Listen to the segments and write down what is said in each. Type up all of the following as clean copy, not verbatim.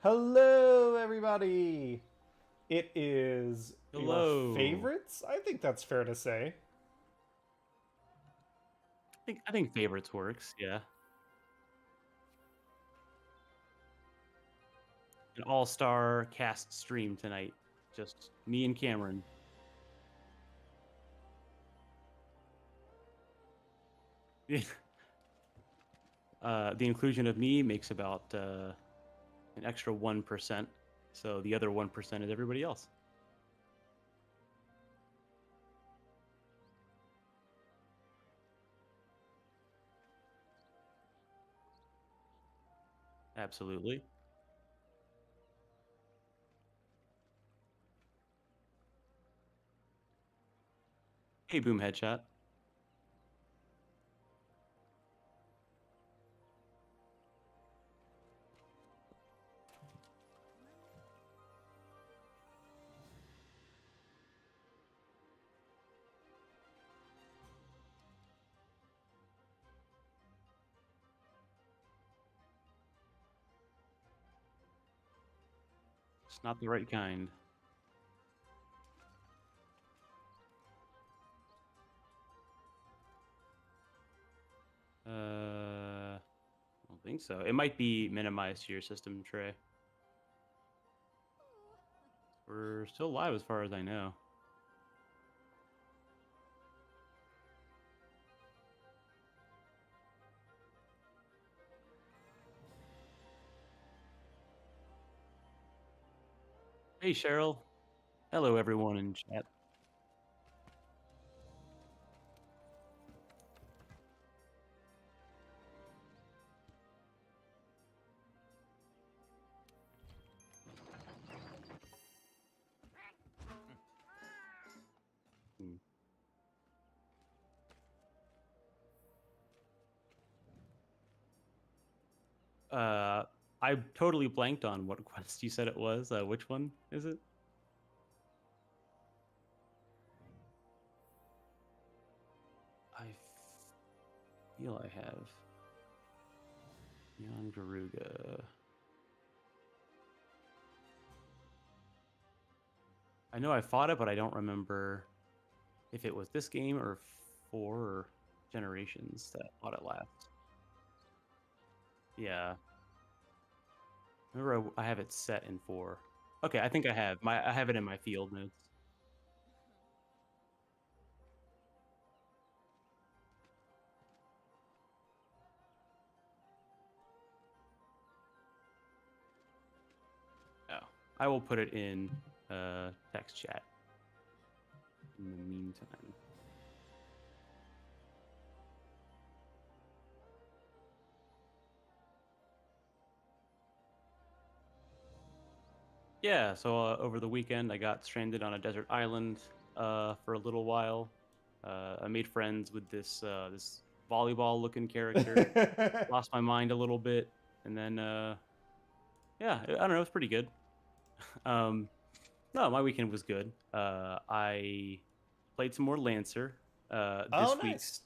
Hello, everybody! It is your Hello. favorites? I think that's fair to say. I think favorites works, yeah. An all-star cast stream tonight. Just me and Cameron. Yeah. The inclusion of me makes about an extra 1%. So the other 1% is everybody else. Absolutely. Hey, Boom Headshot. It's not the right kind. I don't think so. It might be minimized to your system tray. We're still live as far as I know. Hey, Cheryl. Hello, everyone in chat. Hmm. Uh, I totally blanked on what quest you said it was. Which one is it? I feel I have. Young Garuga. I know I fought it, but I don't remember if it was this game or 4 generations that I fought it last. Yeah. Remember, I have it set in 4. Okay, I think I have. I have it in my field notes. Oh, I will put it in text chat in the meantime. Yeah, so over the weekend I got stranded on a desert island for a little while. I made friends with this volleyball-looking character. Lost my mind a little bit, and then yeah, I don't know, it was pretty good. Um, no, my weekend was good. I played some more Lancer Oh, this week. nice.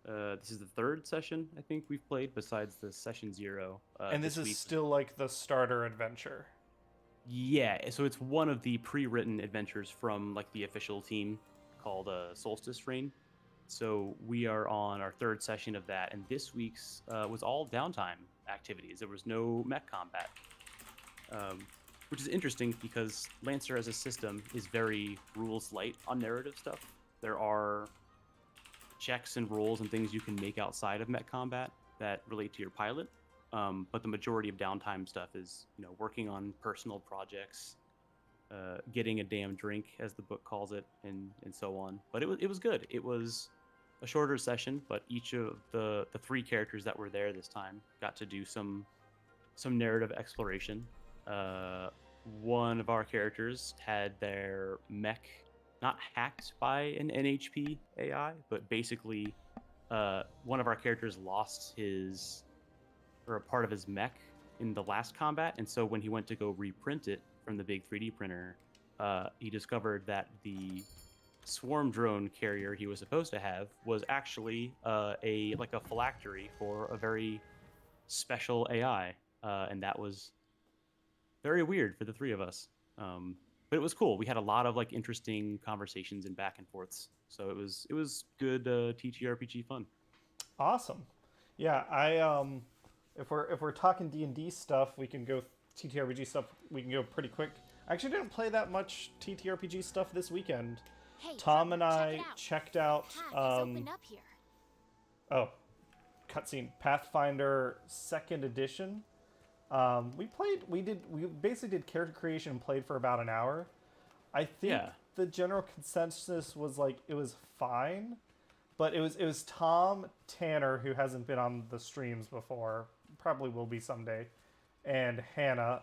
This is the third session I think we've played, besides the session 0. And this This is week was still like the starter adventure. Yeah, so it's one of the pre-written adventures from like the official team called Solstice Reign. So we are on our third session of that, and this week's was all downtime activities. There was no mech combat, um, which is interesting because Lancer as a system is very rules light on narrative stuff. There are checks and rules and things you can make outside of mech combat that relate to your pilot. But the majority of downtime stuff is, working on personal projects, getting a damn drink, as the book calls it, and so on. But it was good. It was a shorter session, but each of the 3 characters that were there this time got to do some narrative exploration. One of our characters had their mech not hacked by an NHP AI, but basically one of our characters lost his or a part of his mech in the last combat, and so when he went to go reprint it from the big 3D printer, he discovered that the swarm drone carrier he was supposed to have was actually a phylactery for a very special AI, and that was very weird for the three of us. But it was cool. We had a lot of like interesting conversations and back and forths. So it was good TTRPG fun. Awesome. Yeah, if we're talking D&D stuff, we can go TTRPG stuff. We can go pretty quick. I actually didn't play that much TTRPG stuff this weekend. Hey, Tom and check I it out. checked out Path is opened up here. oh, cutscene Pathfinder Second Edition. We basically did character creation and played for about an hour. I think the general consensus was like it was fine, but it was Tom Tanner, who hasn't been on the streams before, probably will be someday, and Hannah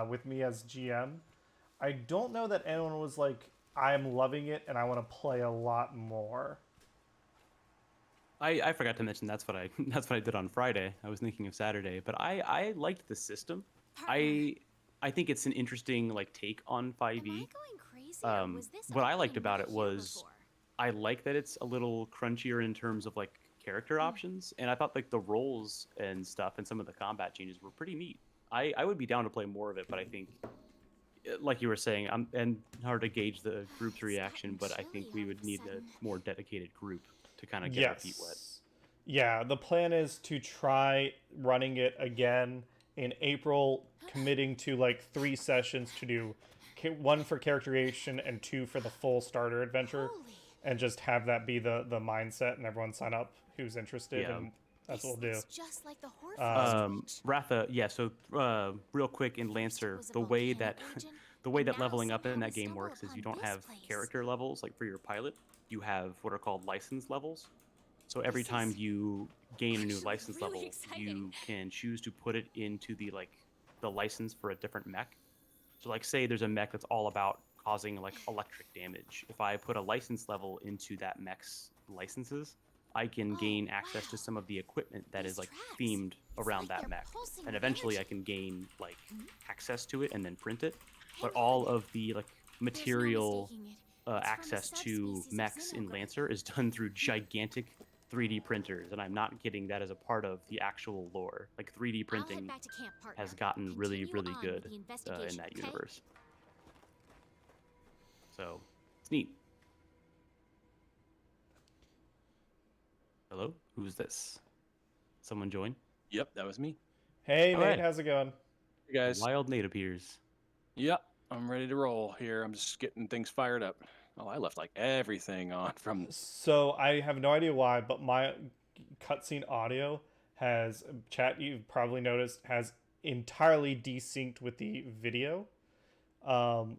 with me as GM. I don't know that anyone was like, I'm loving it and I want to play a lot more. I forgot to mention that's what I did on Friday. I was thinking of Saturday, but I liked the system. I think it's an interesting like take on 5e. Am I going crazy, or was this What I all liked been about it here was before? I like that it's a little crunchier in terms of like character options, and I thought like the roles and stuff and some of the combat changes were pretty neat. I would be down to play more of it, but I think, like you were saying, and hard to gauge the group's reaction, but I think we would need a more dedicated group to kind of get our feet wet. Yeah, the plan is to try running it again in April, committing to like 3 sessions to do 1 for character creation and 2 for the full starter adventure, and just have that be the mindset and everyone sign up who's interested, and that's what we'll do. Just like the Ratha, yeah. So real quick in Lancer, the way that leveling up in that game works is you don't have character levels like for your pilot. You have what are called license levels. So every time you gain a new license level, you can choose to put it into the license for a different mech. So like say there's a mech that's all about causing like electric damage. If I put a license level into that mech's licenses, I can gain access to some of the equipment that is like themed around that mech. And eventually I can gain like access to it and then print it. But all of the like material access to mechs in Lancer is done through gigantic 3D printers, and I'm not getting that as a part of the actual lore. Like 3D printing has gotten really, really good in that universe. So it's neat. Hello, who's this? Someone join? Yep, that was me. Hey, All Nate, right. how's it going? Hey guys. Wild Nate appears. Yep, I'm ready to roll here. I'm just getting things fired up. Oh, I left like everything on from. So I have no idea why, but my cutscene audio has you've probably noticed has entirely desynced with the video.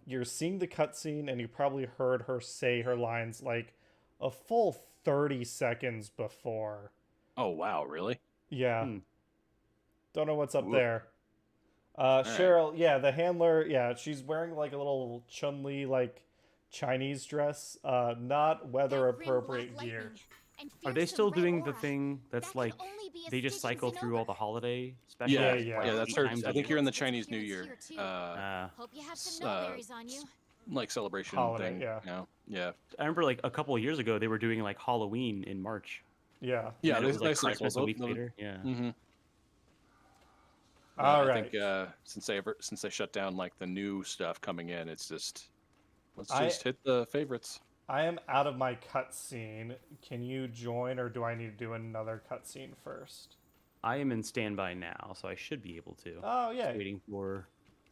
You're seeing the cutscene, and you probably heard her say her lines like a full 30 seconds before. Oh wow, really? Yeah. Don't know what's up Whoop. there. Cheryl, yeah, the handler, yeah, she's wearing like a little Chun-Li like Chinese dress, not weather appropriate gear. Are they still doing the thing that's like they just cycle through all the holiday specials? Yeah. Yeah, that's her. I think you're in the Chinese New Year. Hope you have some millberries on you. Like celebration Holiday, thing. yeah. Yeah. I remember like a couple of years ago they were doing like Halloween in March. Yeah. Yeah, And it was like cycles. Christmas a week later. Yeah. Mm-hmm. All I right. think since they shut down like the new stuff coming in, it's just let's just hit the favorites. I am out of my cutscene. Can you join, or do I need to do another cutscene first? I am in standby now, so I should be able to. Oh, yeah. Just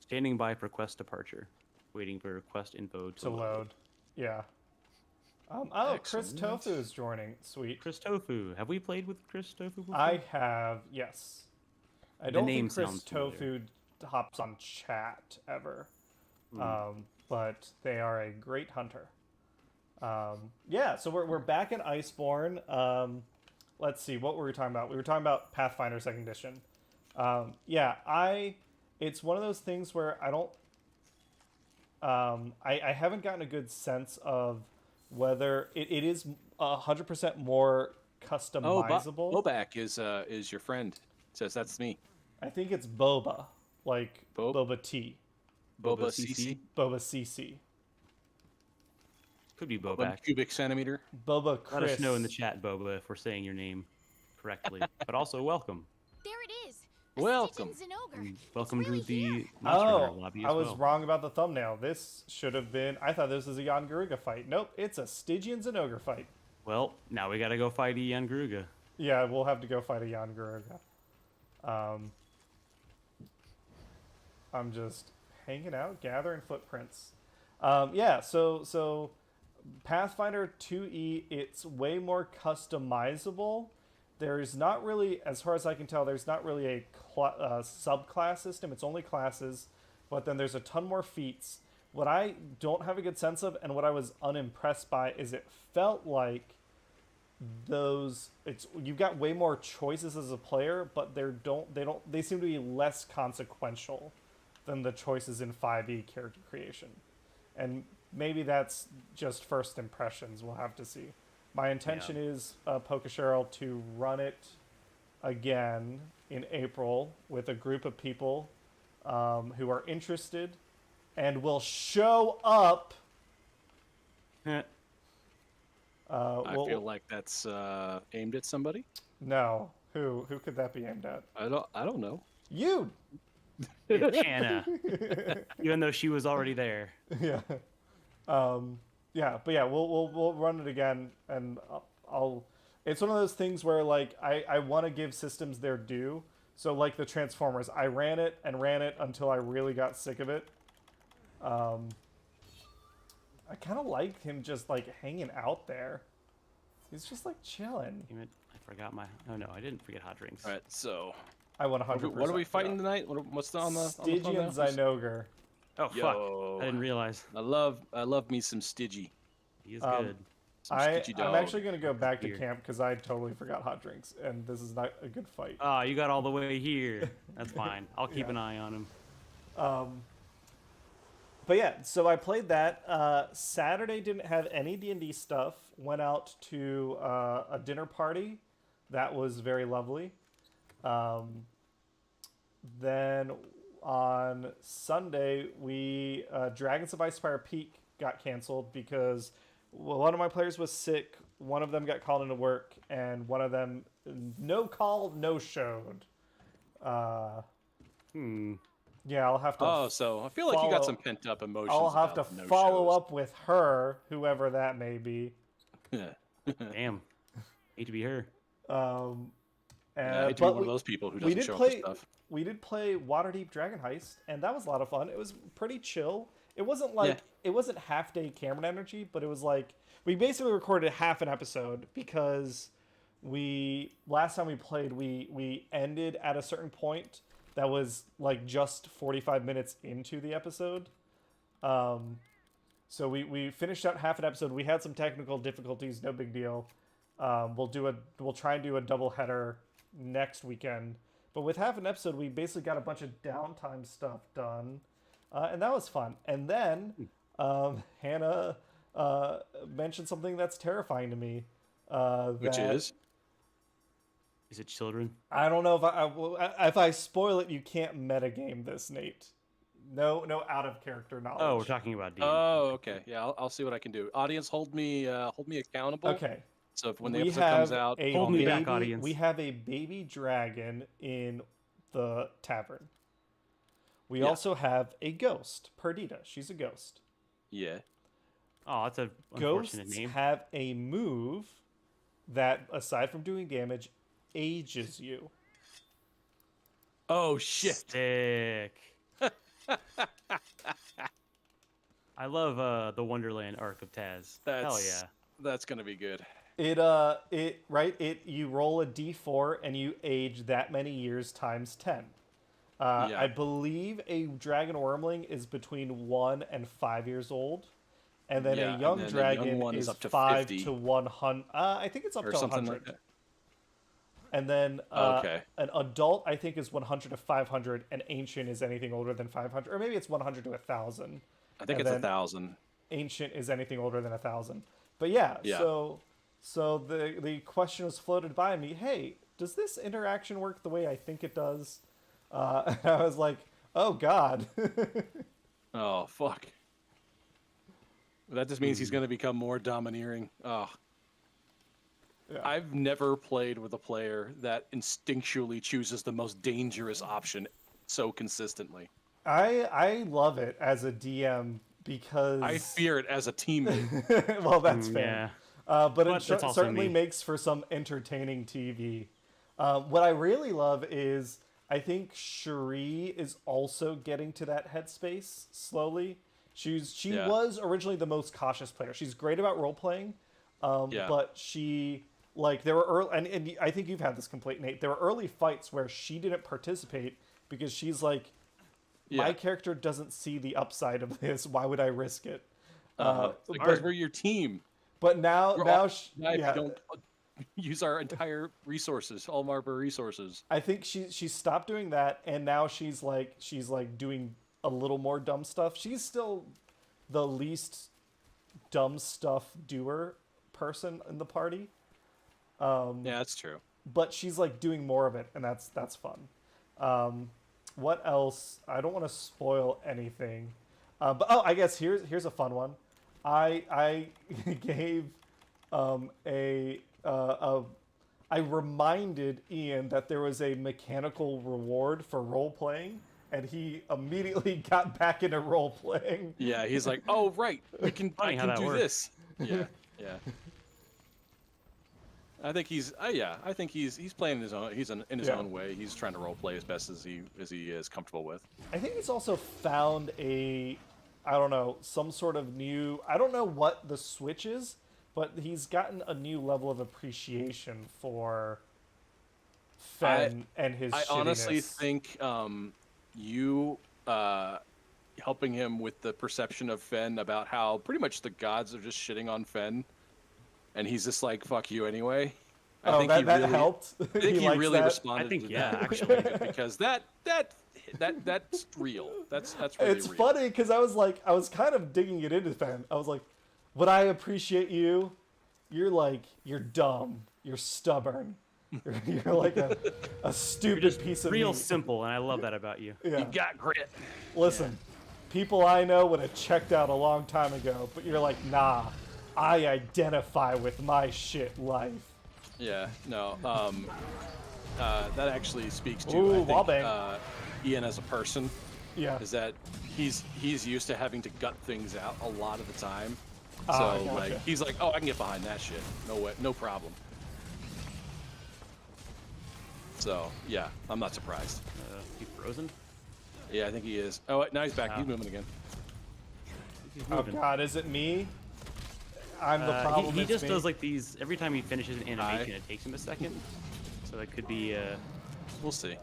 standing by for quest departure. Waiting for quest info to load. Yeah. Chris Excellent. Tofu is joining. Sweet. Chris Tofu. Have we played with Chris Tofu before? I have, yes. I don't name think Chris sounds Tofu familiar. hops on chat ever. But they are a great hunter. Yeah, so we're back in Iceborne. Let's see, what were we talking about? We were talking about Pathfinder 2nd Edition. It's one of those things where I don't... I haven't gotten a good sense of whether it is 100% more customizable. Bobak is your friend. Says that's me. I think it's Boba, like Bob? Boba T. Boba CC. Boba CC. Could be One Bobak. cubic centimeter. Boba Chris. Let us know in the chat, Boba, if we're saying your name correctly. But also, welcome. There it is. Welcome. Stygian's an ogre. Welcome It's really to the here. Monster Hunter Oh, lobby I as was well. wrong about the thumbnail. This should have been. I thought this was a Jan Garuga fight. Nope, it's a Stygian's and ogre fight. Well, now we gotta go fight Ian Gruga. Yeah, we'll have to go fight a Jan Garuga. I'm just hanging out, gathering footprints. Yeah, so Pathfinder 2E, it's way more customizable. There's not really, as far as I can tell, there's not really a subclass system. It's only classes, but then there's a ton more feats. What I don't have a good sense of, and what I was unimpressed by, is it felt like you've got way more choices as a player, but they seem to be less consequential than the choices in 5e character creation. And maybe that's just first impressions. We'll have to see. My intention is, Pokacheryl, to run it again in April with a group of people who are interested and will show up. I feel like that's aimed at somebody. No. Who could that be aimed at? I don't know. You! It's Hannah. Even though she was already there. Yeah. Yeah, but yeah, we'll run it again, and I'll. It's one of those things where like I want to give systems their due. So like the Transformers, I ran it until I really got sick of it. I kind of like him just like hanging out there. He's just like chilling. Damn it, I forgot my. Oh no, I didn't forget hot drinks. All right, so I 100%. what are we fighting tonight? What's on the Stygian Zynoger. Oh fuck! Yo. I didn't realize. I love me some Stygie. He is good. Some I'm Stygie dog. actually gonna go back to Here. camp because I totally forgot hot drinks, and this is not a good fight. Oh, you got all the way here. That's fine. I'll keep an eye on him. But yeah, so I played that. Saturday didn't have any D&D stuff. Went out to a dinner party. That was very lovely. Then on Sunday, Dragons of Icefire Peak got canceled because one of my players was sick. One of them got called into work, and one of them no call, no showed. Yeah, I'll have to. Oh, so I feel like you got some pent up emotions. I'll have to about no follow shows. up with her, whoever that may be. Damn. Hate to be her. I hate to be one of those people who doesn't show up to stuff. We did play Waterdeep Dragon Heist, and that was a lot of fun. It was pretty chill. It wasn't like it wasn't half day Cameron energy, but it was like we basically recorded half an episode because last time we played we ended at a certain point that was like just 45 minutes into the episode. So we finished out half an episode. We had some technical difficulties, no big deal. We'll try and do a double header next weekend. But with half an episode, we basically got a bunch of downtime stuff done. And that was fun. And then Hannah mentioned something that's terrifying to me. Which is? Is it children? I don't know if I spoil it, you can't metagame this, Nate. No out of character knowledge. Oh, we're talking about D&D. Oh, okay. Yeah, I'll see what I can do. Audience, hold me accountable. Okay. So if when the episode comes out, hold me back, audience. We have a baby dragon in the tavern. We also have a ghost, Perdita. She's a ghost. Yeah. Oh, that's a unfortunate Ghosts name. have a move that, aside from doing damage, ages you. Oh shit. Sick. I love the Wonderland arc of Taz. Hell yeah. That's gonna be good. You roll a d4 and you age that many years times 10. I believe a dragon wormling is between 1 and 5 years old, and then a young dragon is up to 5 50. to 100. I think it's up to 100. Like that. And then an adult, I think, is 100 to 500, and ancient is anything older than 500, or maybe it's 100 to 1,000. I think it's 1,000. Ancient is anything older than 1,000. But yeah. So the question was floated by me. Hey, does this interaction work the way I think it does? And I was like, oh god. Oh fuck. That just means he's going to become more domineering. Oh. I've never played with a player that instinctually chooses the most dangerous option so consistently. I love it as a DM because I fear it as a teammate. well, that's fair. But it certainly me. makes for some entertaining TV. What I really love is I think Cherie is also getting to that headspace slowly. She was originally the most cautious player. She's great about role playing, but she there were early, and I think you've had this complaint, Nate. There were early fights where she didn't participate because she's like, my character doesn't see the upside of this. Why would I risk it? Because we're your team. But now don't use our entire resources, all of our resources. I think she stopped doing that, and now she's doing a little more dumb stuff. She's still the least dumb stuff doer person in the party. Yeah, that's true. But she's like doing more of it, and that's fun. What else? I don't want to spoil anything. But I guess here's a fun one. I gave I reminded Ian that there was a mechanical reward for role playing, and he immediately got back into role playing. Yeah, he's like, "Oh right, I can do this." Yeah. I think he's playing his own. He's in his own way. He's trying to role play as best as he is comfortable with. I think he's also found some sort of new. I don't know what the switch is, but he's gotten a new level of appreciation for Fen and his. I honestly think you helping him with the perception of Fen about how pretty much the gods are just shitting on Fen. And he's just like, fuck you anyway. I think that really helped. I think he really responded I think, to yeah, that. actually. Because that's real. That's really It's real. funny because I was kind of digging it into Fen. I was like, would I appreciate you? You're dumb. You're stubborn. You're like a stupid piece of real meat. simple, and I love that about you. Yeah. You got grit. Listen, people I know would have checked out a long time ago, but you're like, nah. I identify with my shit life. Yeah, no. That actually speaks to Ian as a person. Yeah. Is that he's used to having to gut things out a lot of the time. So gotcha. he's like, oh, I can get behind that shit. No way, no problem. So yeah, I'm not surprised. He's frozen? Yeah, I think he is. Oh, now he's back. He's moving again. Oh God, is it me? I'm the problem. He just does like these every time he finishes an animation. It takes him a second, so that could be. We'll see.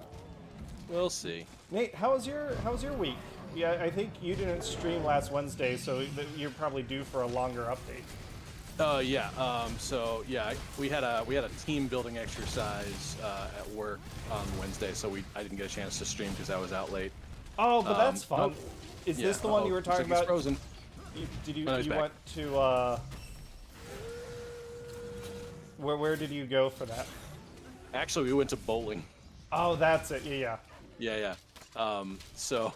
We'll see. Nate, how was your week? Yeah, I think you didn't stream last Wednesday, so you're probably due for a longer update. Yeah. So yeah, we had a team building exercise at work on Wednesday, so I didn't get a chance to stream because I was out late. Oh, but that's fun. Is this the one you were talking about? Frozen. You went to where did you go for that? Actually, we went to bowling. Oh, that's it. Yeah. So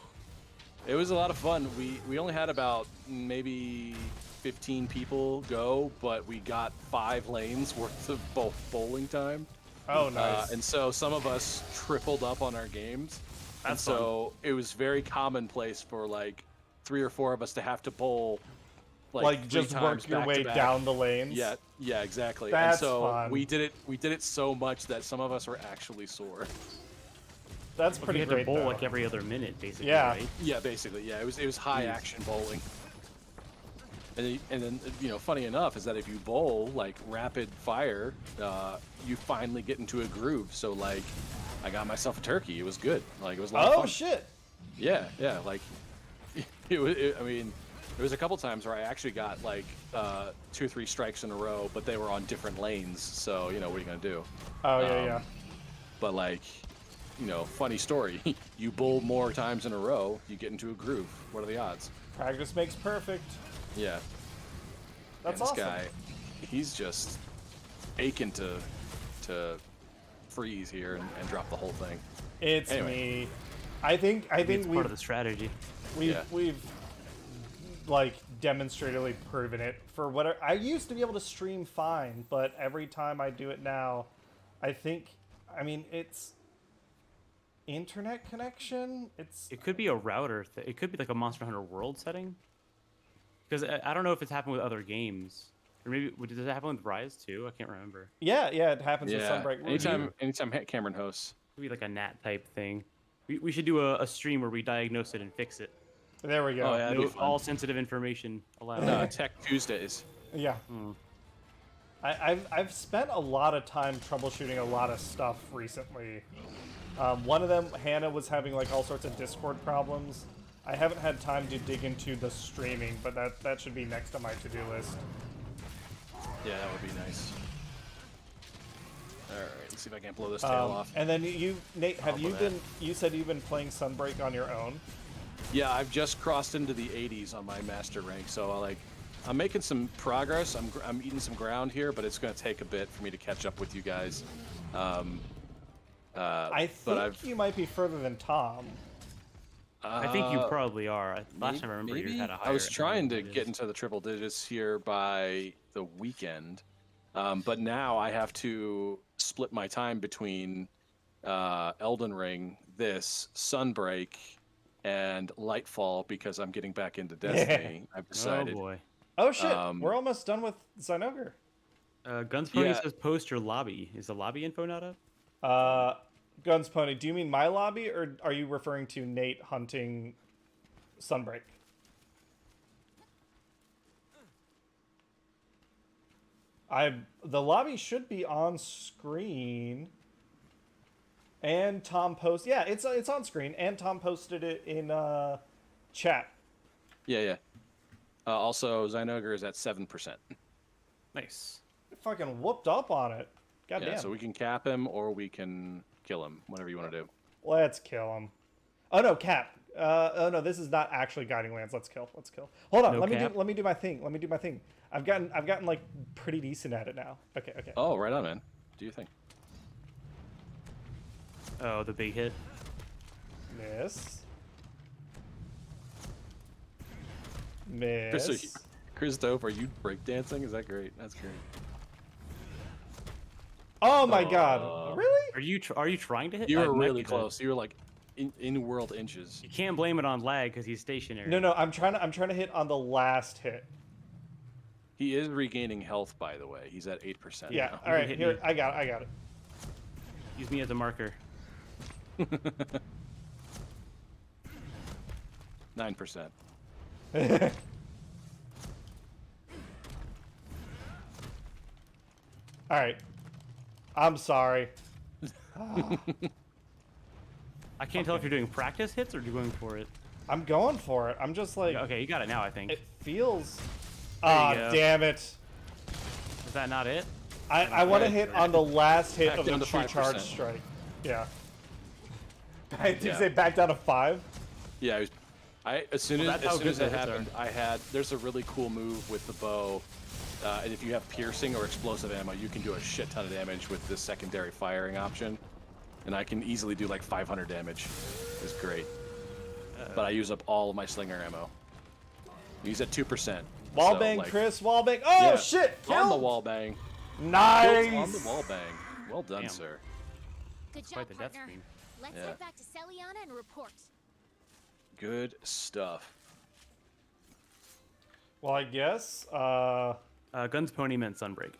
it was a lot of fun. We only had about maybe 15 people go, but we got 5 lanes worth of bowling time. Oh, nice. And so some of us tripled up on our games. That's so it was very commonplace for like 3 or 4 of us to have to bowl like just work your way down the lanes. Yeah, exactly. That's and so fun. we did it so much that some of us were actually sore. That's pretty you had great. To bowl though. like every other minute, basically. Yeah. Right? Yeah, basically. Yeah, it was high action bowling. And then funny enough is that if you bowl like rapid fire, you finally get into a groove. So like, I got myself a turkey. It was good. Like it was a lot of fun. Oh shit. Yeah. Like, there was a couple times where I actually got like 2 or 3 strikes in a row, but they were on different lanes. So what are you gonna do? Oh yeah. But like, funny story. You bowl more times in a row, you get into a groove. What are the odds? Practice makes perfect. Yeah. That's this awesome. guy, he's just aching to freeze here and drop the whole thing. It's me. I think it's we part of the strategy. We've like demonstratively proven it for what I used to be able to stream fine, but every time I do it now, I mean, it's internet connection. It could be a router. It could be like a Monster Hunter World setting. Because I don't know if it's happened with other games. Or maybe does it happen with Rise too? I can't remember. Yeah, it happens with Sunbreak. Anytime Cameron hosts. It could be like a NAT type thing. We should do a stream where we diagnose it and fix it. There we go. Oh, yeah, All sensitive information allowed. Tech Tuesdays. Yeah. I've spent a lot of time troubleshooting a lot of stuff recently. One of them, Hannah was having like all sorts of Discord problems. I haven't had time to dig into the streaming, but that should be next on my to-do list. Yeah, that would be nice. All right, let's see if I can't blow this tail off. And then you, Nate, you said you've been playing Sunbreak on your own? Yeah, I've just crossed into the 80s on my master rank, so I'm making some progress. I'm eating some ground here, but it's going to take a bit for me to catch up with you guys. I think you might be further than Tom. I think you probably are. Last time I remember, you had a higher. I was trying to get into the triple digits here by the weekend, but now I have to split my time between Elden Ring, Sunbreak, and Lightfall because I'm getting back into Destiny. I've decided. Oh boy. Oh shit! We're almost done with Zynogar. Guns Pony says post your lobby. Is the lobby info not up? Guns Pony, do you mean my lobby, or are you referring to Nate hunting Sunbreak? The lobby should be on screen. And Tom posted... Yeah, it's on screen, and Tom posted it in chat. Yeah. Also, Zynogar is at 7%. Nice. Fucking whooped up on it. Goddamn. Yeah, so we can cap him, or we can kill him, whatever you want to do. Let's kill him. Oh no, cap. Oh no, this is not actually Guiding Lands. Let's kill. Hold on, let me do my thing. I've gotten like pretty decent at it now. Okay. Oh, right on, man. Do your thing. Oh, the big hit. Miss. Christophe, are you breakdancing? Is that great? That's great. Oh my god! Really? Are you trying to hit? You were really close. You were like in world inches. You can't blame it on lag because he's stationary. No, I'm trying to hit on the last hit. He is regaining health, by the way. He's at 8%. Yeah. Now. All right. Here, I got it. Use me as a marker. 9%. All right. I'm sorry. I can't tell if you're doing practice hits or you're going for it. I'm going for it. I'm just like... Okay, you got it now, I think. It feels... Ah, damn it. Is that not it? I want to hit on the last hit of the true charge strike. Yeah. Did you say back down to 5? Yeah, as soon as it happened, there's a really cool move with the bow. And if you have piercing or explosive ammo, you can do a shit ton of damage with this secondary firing option. And I can easily do like 500 damage. It's great. But I use up all of my slinger ammo. He's at 2%. Wall bang, Chris. Wall bang. Oh, yeah, shit. Kill. On the wall bang. Nice. On the wall bang. Well done, sir. Good job, partner. Let's head back to Celiana and report. Good stuff. Well, I guess... Guns Pony meant Sunbreak.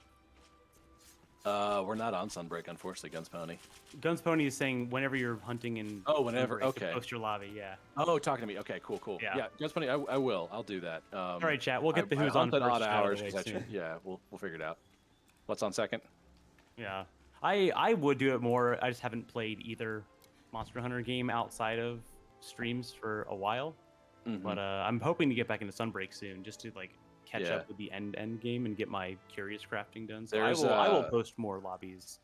We're not on Sunbreak, unfortunately, Guns Pony. Guns Pony is saying whenever you're hunting in... Oh, whenever, Sunbreak, okay. Post your lobby, yeah. Oh, talking to me. Okay, cool. Yeah, Guns Pony, I will. I'll do that. All right, chat. We'll get the who's on first. Odd hours, yeah, we'll figure it out. What's on second? Yeah. I would do it more. I just haven't played either Monster Hunter game outside of streams for a while. Mm-hmm. But I'm hoping to get back into Sunbreak soon, just to like catch up with the end game and get my curious crafting done. So I will post more lobbies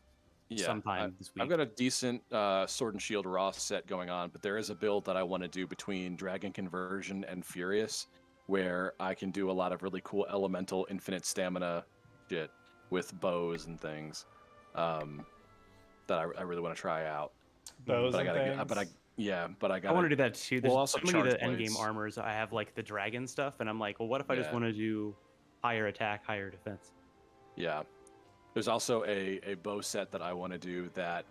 sometime this week. I've got a decent Sword and Shield Raw set going on, but there is a build that I want to do between Dragon Conversion and Furious, where I can do a lot of really cool elemental infinite stamina shit with bows and things that I really want to try out. Bows but and things? Yeah, but I want to do that too. There's also so many of the charge end game blades. armors. I have like the dragon stuff, and I'm like, well, what if I just Yeah. want to do higher attack, higher defense? Yeah. There's also a bow set that I want to do that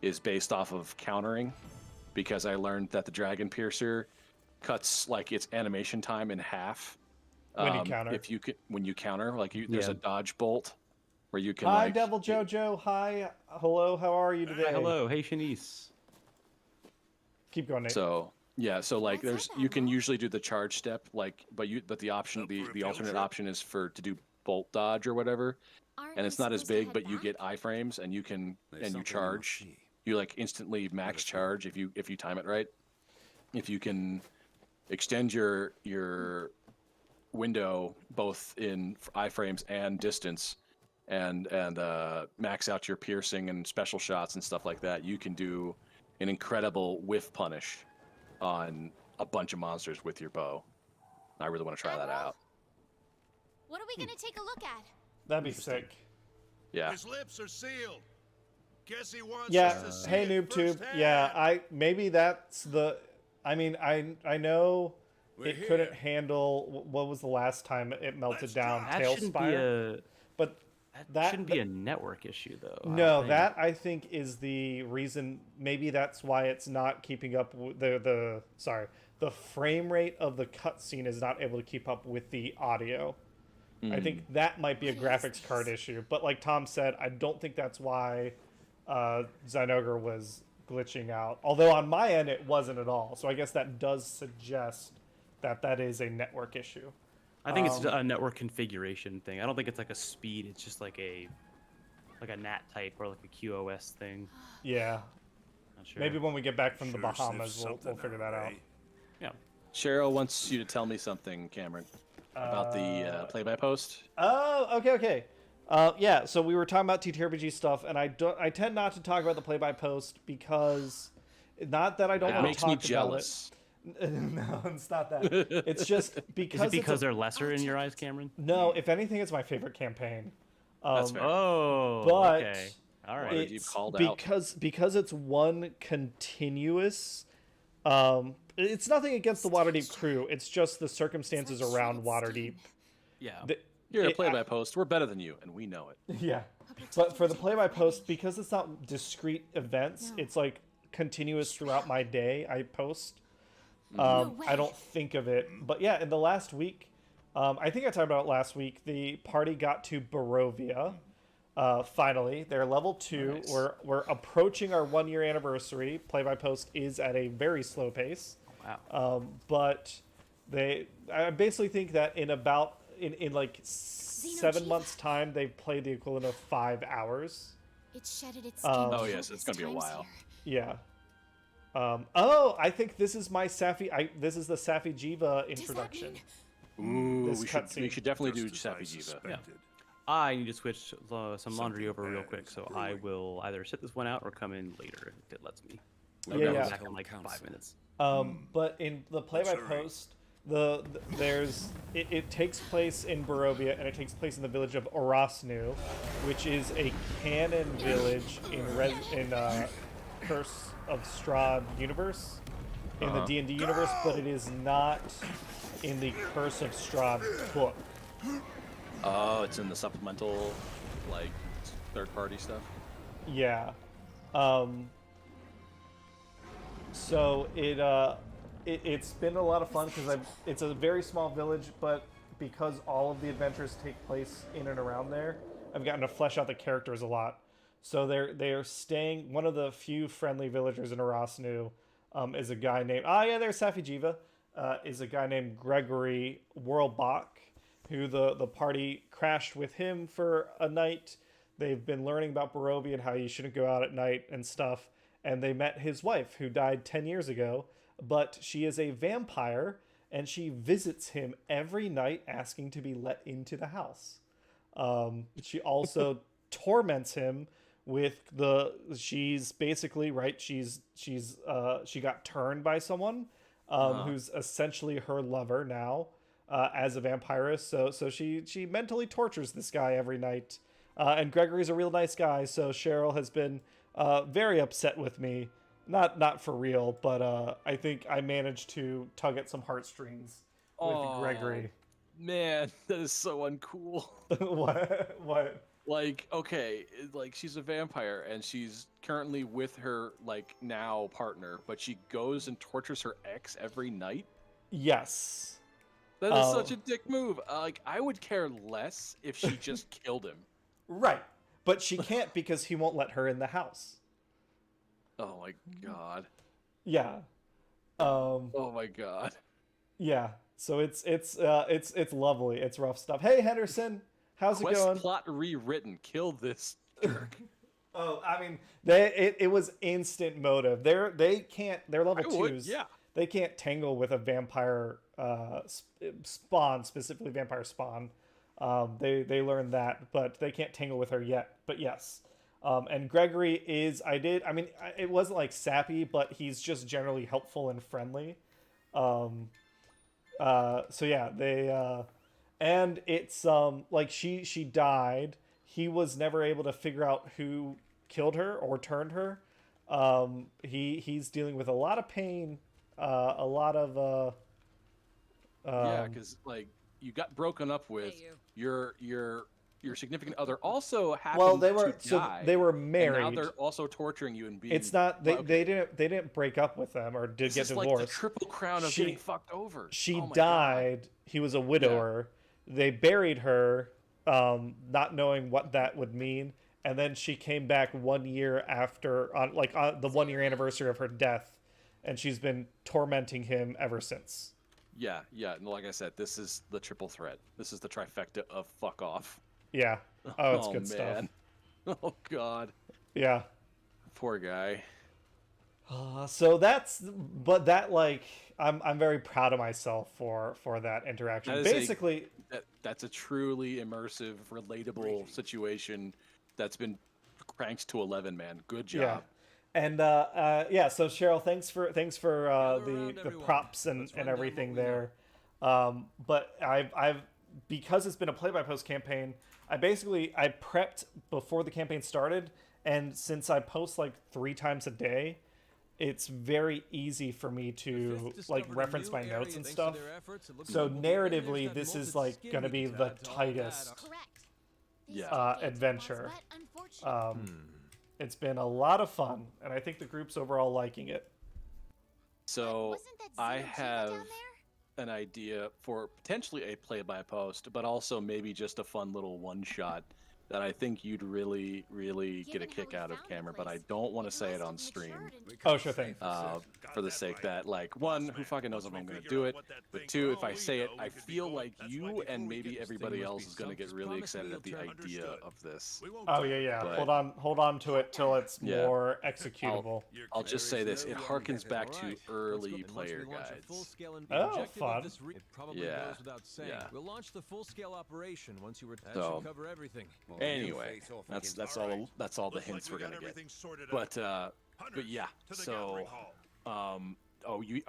is based off of countering, because I learned that the Dragon Piercer cuts like its animation time in half. When you counter. When you counter, like there's Yeah. a dodge bolt where you can. Hi, like, Devil Jojo. Hi, hello. How are you today? Hi, hello, hey Shanice. Keep going, Nate. So yeah, so like What's there's up, you can Admiral? usually do the charge step, like but the option the alternate option is to do bolt dodge or whatever, Aren't and we it's not as supposed to big, head but you back? get iframes and you can There's and you something we must charge. see. You like instantly max charge if you time it right. If you can extend your window both in iframes and distance, and max out your piercing and special shots and stuff like that, you can do an incredible whiff punish on a bunch of monsters with your bow. I really want to try that Admiral? out. What are we gonna take a look at? That'd be sick. Yeah. His lips are sealed. Guess he wants Yeah. us to see Hey, it NoobTube. firsthand. Yeah, maybe that's the. I mean, I know We're it couldn't here. handle. What was the last time it melted Let's down? try. That shouldn't be Tailspire. a But that shouldn't be a network issue though. I no, don't think. that I think is the reason. Maybe that's why it's not keeping up with the frame rate of the cutscene is not able to keep up with the audio. I think that might be a graphics card issue. But like Tom said, I don't think that's why Zynogar was glitching out. Although on my end it wasn't at all. So I guess that does suggest that that is a network issue. I think it's a network configuration thing. I don't think it's like a speed. It's just like a NAT type or like a QoS thing. Yeah. Not sure. Maybe when we get back from the Sure sniffs Bahamas, we'll something figure that out. Yeah. Cheryl wants you to tell me something, Cameron, about the play-by post. Oh, okay. Yeah, so we were talking about TTRPG stuff, and I tend not to talk about the play-by-post because, not that I don't It want makes to me talk about jealous. it. No, it's not that. It's just because Is it because it's a, they're lesser in your eyes, Cameron? no. If anything, it's my favorite campaign. That's fair. Oh, But okay. All right. did you it's called out? because it's one continuous. It's nothing against the Waterdeep crew. It's just the circumstances It's like around shredded Waterdeep. skin. Yeah. You're a it- play-by-post. We're better than you, and we know it. Yeah, but for the play-by-post, because it's not discrete events, No. it's like continuous throughout my day. I post. No I way. don't think of it, but yeah, in the last week, I think I talked about it last week. The party got to Barovia. Finally, they're level 2. Nice. We're approaching our 1-year anniversary. Play-by-post is at a very slow pace. Wow. But I basically think that in like 7 Xenochief. months time, they've played the equivalent of 5 hours. It shedded its skin. Oh, yes, countless it's gonna be a times while. here. Yeah. I think this is my this is the Safi Jiva introduction. Ooh, This we cutscene. should definitely do Just as I Sappy Jiva. suspected. I need to switch some laundry Something over real bad quick, is so brewing. I will either sit this one out or come in later if it lets me. Yeah, I'll be yeah. back in like 5 minutes. But in the play-by-post, it takes place in Barovia and it takes place in the village of Orosnu, which is a canon village in Curse of Strahd universe, in the D&D universe, but it is not in the Curse of Strahd book. Oh, it's in the supplemental, like, third-party stuff? Yeah. So it's been a lot of fun because it's a very small village, but because all of the adventures take place in and around there, I've gotten to flesh out the characters a lot. So they're staying. One of the few friendly villagers in Arasnu is a guy named there's Safi Jiva. Is a guy named Gregory Whirlbach, who the party crashed with him for a night. They've been learning about Barovia and how you shouldn't go out at night and stuff. And they met his wife, who died 10 years ago, but she is a vampire, and she visits him every night asking to be let into the house. She also torments him with she's basically, right, she got turned by someone who's essentially her lover now as a vampirist. So she mentally tortures this guy every night. And Gregory's a real nice guy, so Cheryl has been very upset with me not for real, but I think I managed to tug at some heartstrings with Gregory. Man, that is so uncool. What? Like, okay, like she's a vampire and she's currently with her like now partner, but she goes and tortures her ex every night. Yes. That is such a dick move. Like, I would care less if she just killed him. Right, but she can't because he won't let her in the house. Oh my god. Yeah. Oh my god. Yeah. So it's lovely. It's rough stuff. Hey Henderson, how's it going? Plot rewritten. Kill this jerk. Oh, I mean, it was instant motive. They're level 2s. Yeah. They can't tangle with a vampire spawn, specifically vampire spawn. They learned that, but they can't tangle with her yet. But yes. And Gregory is, it wasn't like sappy, but he's just generally helpful and friendly. So yeah, and it's, like she died. He was never able to figure out who killed her or turned her. He's dealing with a lot of pain, a lot of, yeah, because like you got broken up with your significant other also happened to die, they were married. And now they're also torturing you and being. It's not they didn't break up with them or get divorced. Like the triple crown of getting fucked over. She died. God. He was a widower. Yeah. They buried her, not knowing what that would mean, and then she came back 1 year after, on the 1 year anniversary of her death, and she's been tormenting him ever since. Yeah, and like I said, this is the triple threat. This is the trifecta of fuck off. Yeah. Oh, it's good stuff. Oh god. Yeah. Poor guy. So I'm very proud of myself for that interaction. Basically, that's a truly immersive, relatable situation that's been cranked to 11, man. Good job. Yeah. And so Cheryl, thanks for the props and everything there. But I've because it's been a play-by-post campaign, I prepped before the campaign started, and since I post like 3 times a day, it's very easy for me to like reference my notes and stuff. So narratively, this is like going to be the tightest adventure. It's been a lot of fun, and I think the group's overall liking it. So I have an idea for potentially a play-by-post, but also maybe just a fun little one-shot that I think you'd really, really get a kick out of, Cameron, but I don't want to say it on stream. Oh, sure thing. For the sake that, like, 1, who fucking knows if I'm going to do it, but 2, if I say it, I feel like you and maybe everybody else is going to get really excited at the idea of this. Oh, yeah. But hold on to it till it's more executable. I'll just say this. It harkens back to early player guides. Oh, fun. Yeah. We'll launch the full-scale operation once you cover everything. Anyway, that's all the hints we're gonna get. But yeah. So, are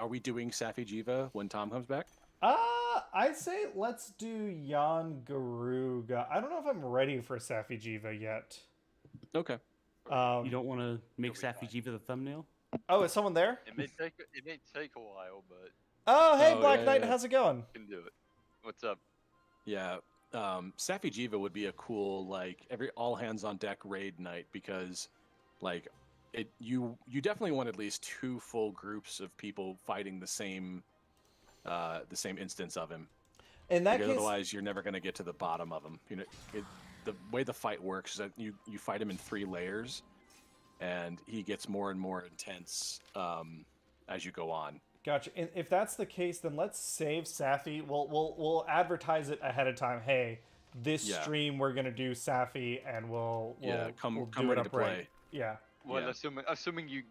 we doing Safi Jiva when Tom comes back? I'd say let's do Jan Garuga. I don't know if I'm ready for Safi Jiva yet. Okay. You don't want to make Safi Jiva the thumbnail? Oh, is someone there? It may take a while, but. Oh, hey, Black Knight, how's it going? Can do it. What's up? Yeah. Safi Jiva would be a cool, like, all hands on deck raid night, because like you definitely want at least 2 full groups of people fighting the same instance of him. In that case, otherwise you're never going to get to the bottom of him. You know, the way the fight works is that you fight him in 3 layers, and he gets more and more intense as you go on. Gotcha. And if that's the case, then let's save Safi. We'll advertise it ahead of time. Hey, this stream we're gonna do Safi, and we'll come do ready it to up play. right. Yeah. Well, assuming you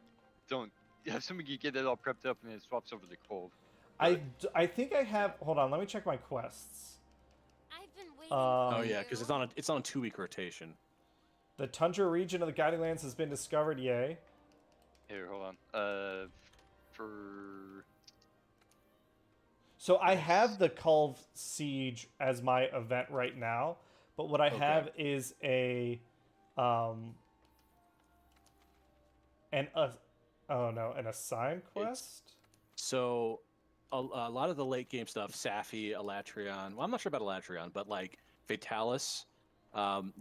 get it all prepped up and it swaps over to cold. I think I have. Hold on, let me check my quests. I've been waiting. Oh yeah, because it's on a 2-week rotation. The tundra region of the Guiding Lands has been discovered. Yay. Here, hold on. So I have the Kulve Siege as my event right now, but what I have is a Oh no, an assigned quest? So a lot of the late game stuff, Safi, Elatrion. Well, I'm not sure about Elatrion, but like Fatalis,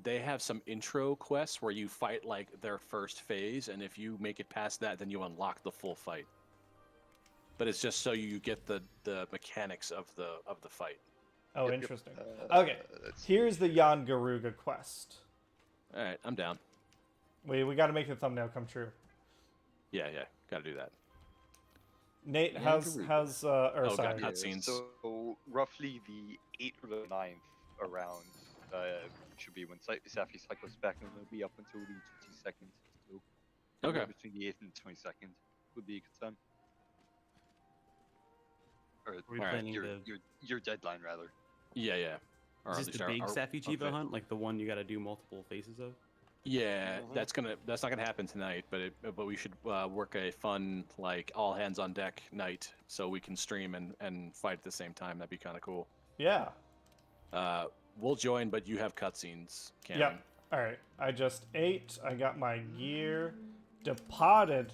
they have some intro quests where you fight like their first phase, and if you make it past that, then you unlock the full fight. But it's just so you get the mechanics of the fight. Oh, Yep. interesting. Okay, here's the Jan Garuga quest. All right, I'm down. We got to make the thumbnail come true. Yeah, got to do that. Nate, Jan how's Garuga. or Oh, sorry. God. Cutscenes. So roughly the 8th or the 9th around should be when Safi cycles back, and it'll be up until the 22nd. So Okay. between the 8th and the 22nd would be a good time. Or we Alright, planning your deadline rather. Yeah. Or Is at this least the big Safi Chiba okay. hunt, like the one you got to do multiple phases of? Yeah, Mhm. that's not gonna happen tonight, but we should work a fun like all hands on deck night so we can stream and fight at the same time. That'd be kind of cool. Yeah. We'll join, but you have cutscenes, Cameron. Yep. All right. I just ate. I got my gear. Departed.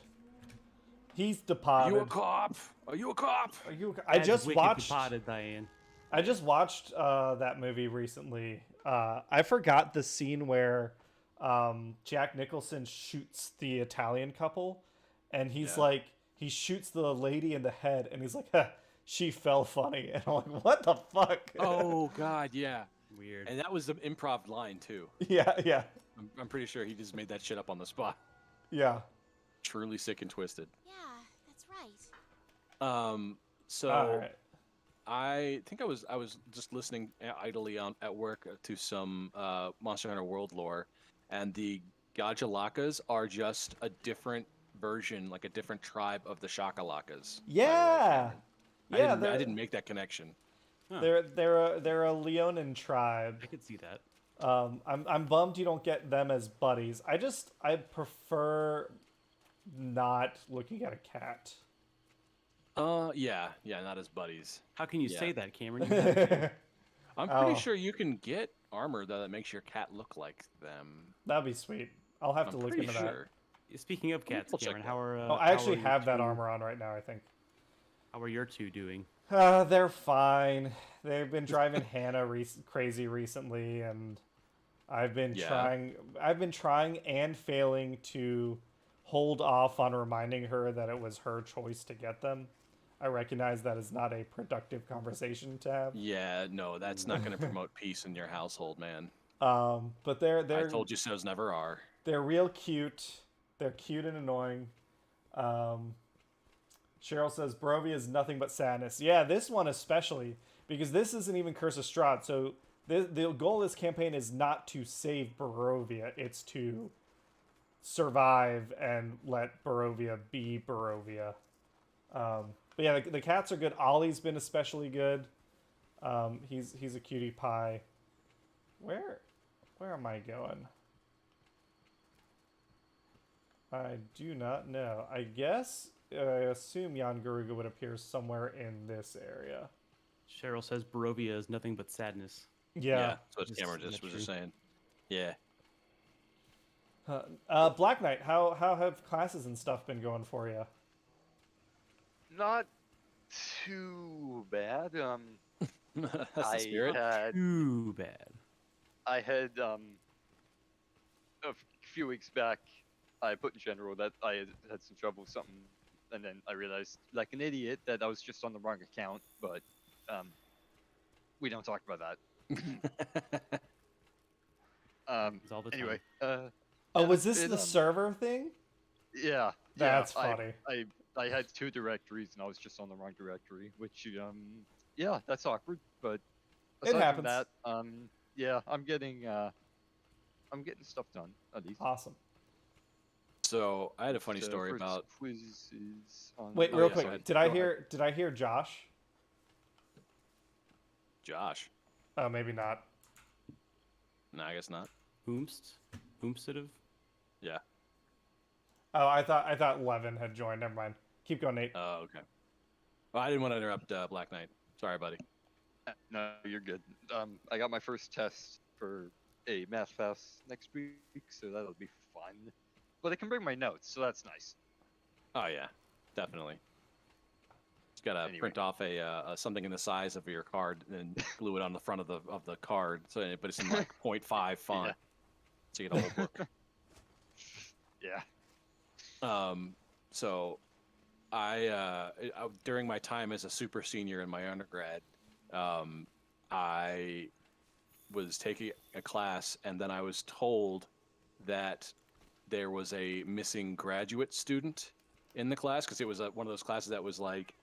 He's departed. You a cop? Are you a cop? Are you? I just Wicked watched. Departed, Diane. I just watched that movie recently. I forgot the scene where Jack Nicholson shoots the Italian couple, and he's Yeah. like, he shoots the lady in the head, and he's like, she fell funny, and I'm like, what the fuck? Oh God, yeah. Weird. And that was the improv line too. yeah. I'm pretty sure he just made that shit up on the spot. Yeah. Truly sick and twisted. Yeah, that's right. So All right. I think I was just listening idly at work to some Monster Hunter World lore, and the Gajalakas are just a different version, like a different tribe of the Shakalakas. Yeah. Yeah. I didn't make that connection. They're a Leonin tribe. I could see that. I'm bummed you don't get them as buddies. I prefer not looking at a cat. Yeah, not as buddies. How can you Yeah. say that, Cameron? You have- I'm pretty sure you can get armor though that makes your cat look like them. That'd be sweet. I'll have to I'm look pretty into sure. Speaking of cats, We'll check Cameron, that. how are? that. Oh, I how actually are your have that two- armor on right now, I think. How are your two doing? They're fine. They've been driving Hannah crazy recently, and I've been trying and failing to hold off on reminding her that it was her choice to get them. I recognize that is not a productive conversation to have. Yeah, no, that's not going to promote peace in your household, man. But they're I told you so's never are. they're real cute. They're cute and annoying. Cheryl says Barovia is nothing but sadness. Yeah, this one especially, because this isn't even Curse of Strahd. So the goal of this campaign is not to save Barovia. It's to survive and let Barovia be Barovia. But yeah, the cats are good. Ollie's been especially good. He's a cutie pie. Where am I going? I do not know. I assume Jan Garuga would appear somewhere in this area. Cheryl says Barovia is nothing but sadness. Yeah. So it's Just- Cameron just that's was true. just saying. Yeah. Black Knight, how have classes and stuff been going for you? Not too bad. That's the spirit. Too bad. I had a few weeks back, I put in general that I had some trouble with something, and then I realized, like an idiot, that I was just on the wrong account. But we don't talk about that. It's all the time. Anyway, Oh, yeah, was this it, the server thing? yeah, That's yeah, funny. I had two directories, and I was just on the wrong directory, which yeah, that's awkward. But It aside happens. from that, yeah, I'm getting stuff done at least. Awesome. So I had a funny So story first about. quiz is on. Wait, Oh, real yeah, quick. sorry. Did I Go hear Josh? Josh. Oh, maybe not. No, I guess not. Whomstead? Yeah. Oh, I thought Levin had joined. Never mind. Keep going, Nate. Oh, okay. Well, I didn't want to interrupt Black Knight. Sorry, buddy. No, you're good. I got my first test for a math fast next week, so that'll be fun. But I can bring my notes, so that's nice. Oh yeah, definitely. Just gotta print off a something in the size of your card and glue it on the front of the card. So, but it's in like 0.5 font, Yeah. so you get a whole book. Yeah. So I during my time as a super senior in my undergrad, I was taking a class, and then I was told that there was a missing graduate student in the class, because it was one of those classes that was like,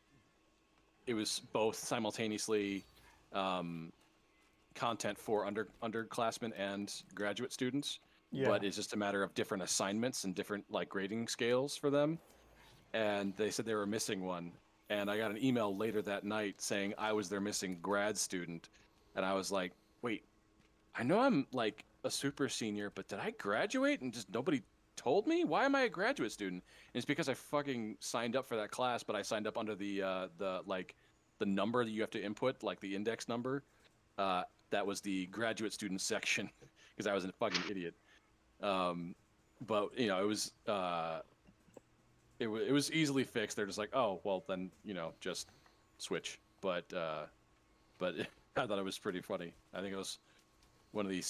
it was both simultaneously content for underclassmen and graduate students, but it's just a matter of different assignments and different like grading scales for them. And they said they were missing one, and I got an email later that night saying I was their missing grad student, and I was like, wait, I know I'm like a super senior, but did I graduate and just nobody told me? Why am I a graduate student? And it's because I fucking signed up for that class, but I signed up under the number that you have to input, like the index number. That was the graduate student section because I was a fucking idiot. But you know, it was easily fixed. They're just like, oh well, then just switch. But I thought it was pretty funny. I think it was one of the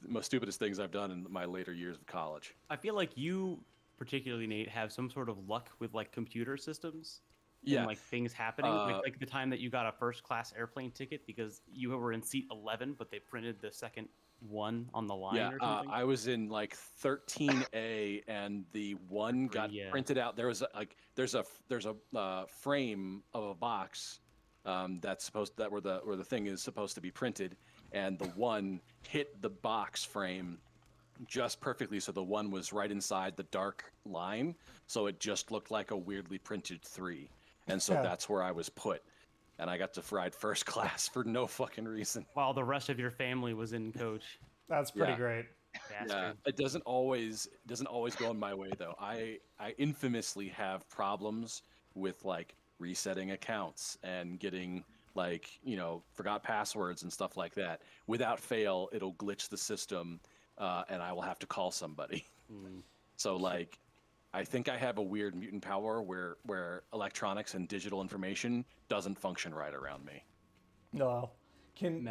most stupidest things I've done in my later years of college. I feel like you, particularly Nate, have some sort of luck with like computer systems. Yeah. And like things happening, like the time that you got a first class airplane ticket because you were in seat 11, but they printed the second one on the line. Yeah, or something. I was in like 13A, and the one got printed out. There was there's a frame of a box that's where the thing is supposed to be printed, and the one hit the box frame just perfectly, so the one was right inside the dark line, so it just looked like a weirdly printed 3, and so that's where I was put, and I got to ride first class for no fucking reason. While the rest of your family was in coach. That's pretty great. Yeah, it doesn't always go in my way though. I infamously have problems with like resetting accounts and getting like forgot passwords and stuff like that. Without fail, it'll glitch the system, and I will have to call somebody. So like, I think I have a weird mutant power where electronics and digital information doesn't function right around me. No. Can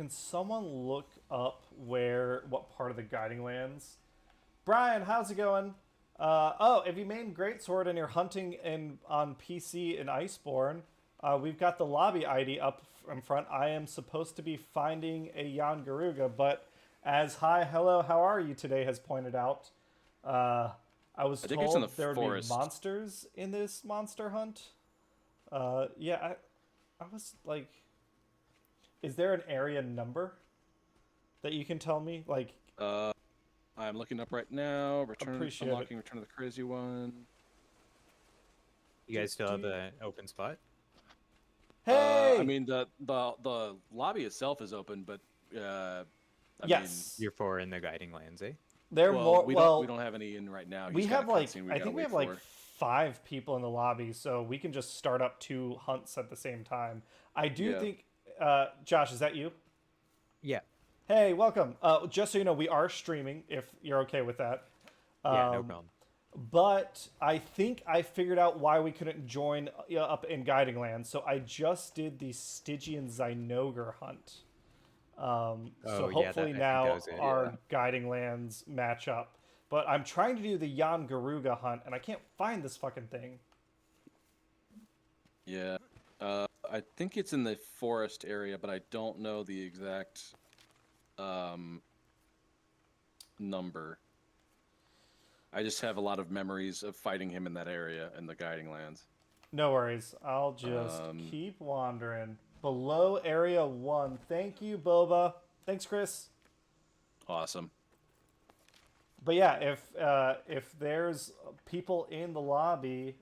someone look up what part of the Guiding Lands? Brian, how's it going? If you made Greatsword and you're hunting on PC in Iceborne, we've got the lobby ID up in front. I am supposed to be finding a Jan Garuga, but as Hi Hello How Are You Today has pointed out, I was told there would be monsters in this monster hunt. I was like, is there an area number that you can tell me? Like, I'm looking up right now. Unlocking Return of the Crazy One. You guys still have an open spot? Hey! I mean, the lobby itself is open, but yes, you're 4 in the Guiding Lands, eh? We don't have any in right now. We have like I think we have like 5 people in the lobby, so we can just start up 2 hunts at the same time. I do think, Josh, is that you? Yeah. Hey, welcome. Just so you know, we are streaming, if you're okay with that. Yeah, no problem. But I think I figured out why we couldn't join up in Guiding Lands. So I just did the Stygian Zynoger hunt. So hopefully now our Guiding Lands match up. But I'm trying to do the Jan Garuga hunt, and I can't find this fucking thing. Yeah. I think it's in the forest area, but I don't know the exact number. I just have a lot lot of memories of fighting him in that area in the Guiding Lands. No worries. I'll just keep wandering. Below Area 1. Thank you, Boba. Thanks, Chris. Awesome. But yeah, if there's people in the lobby,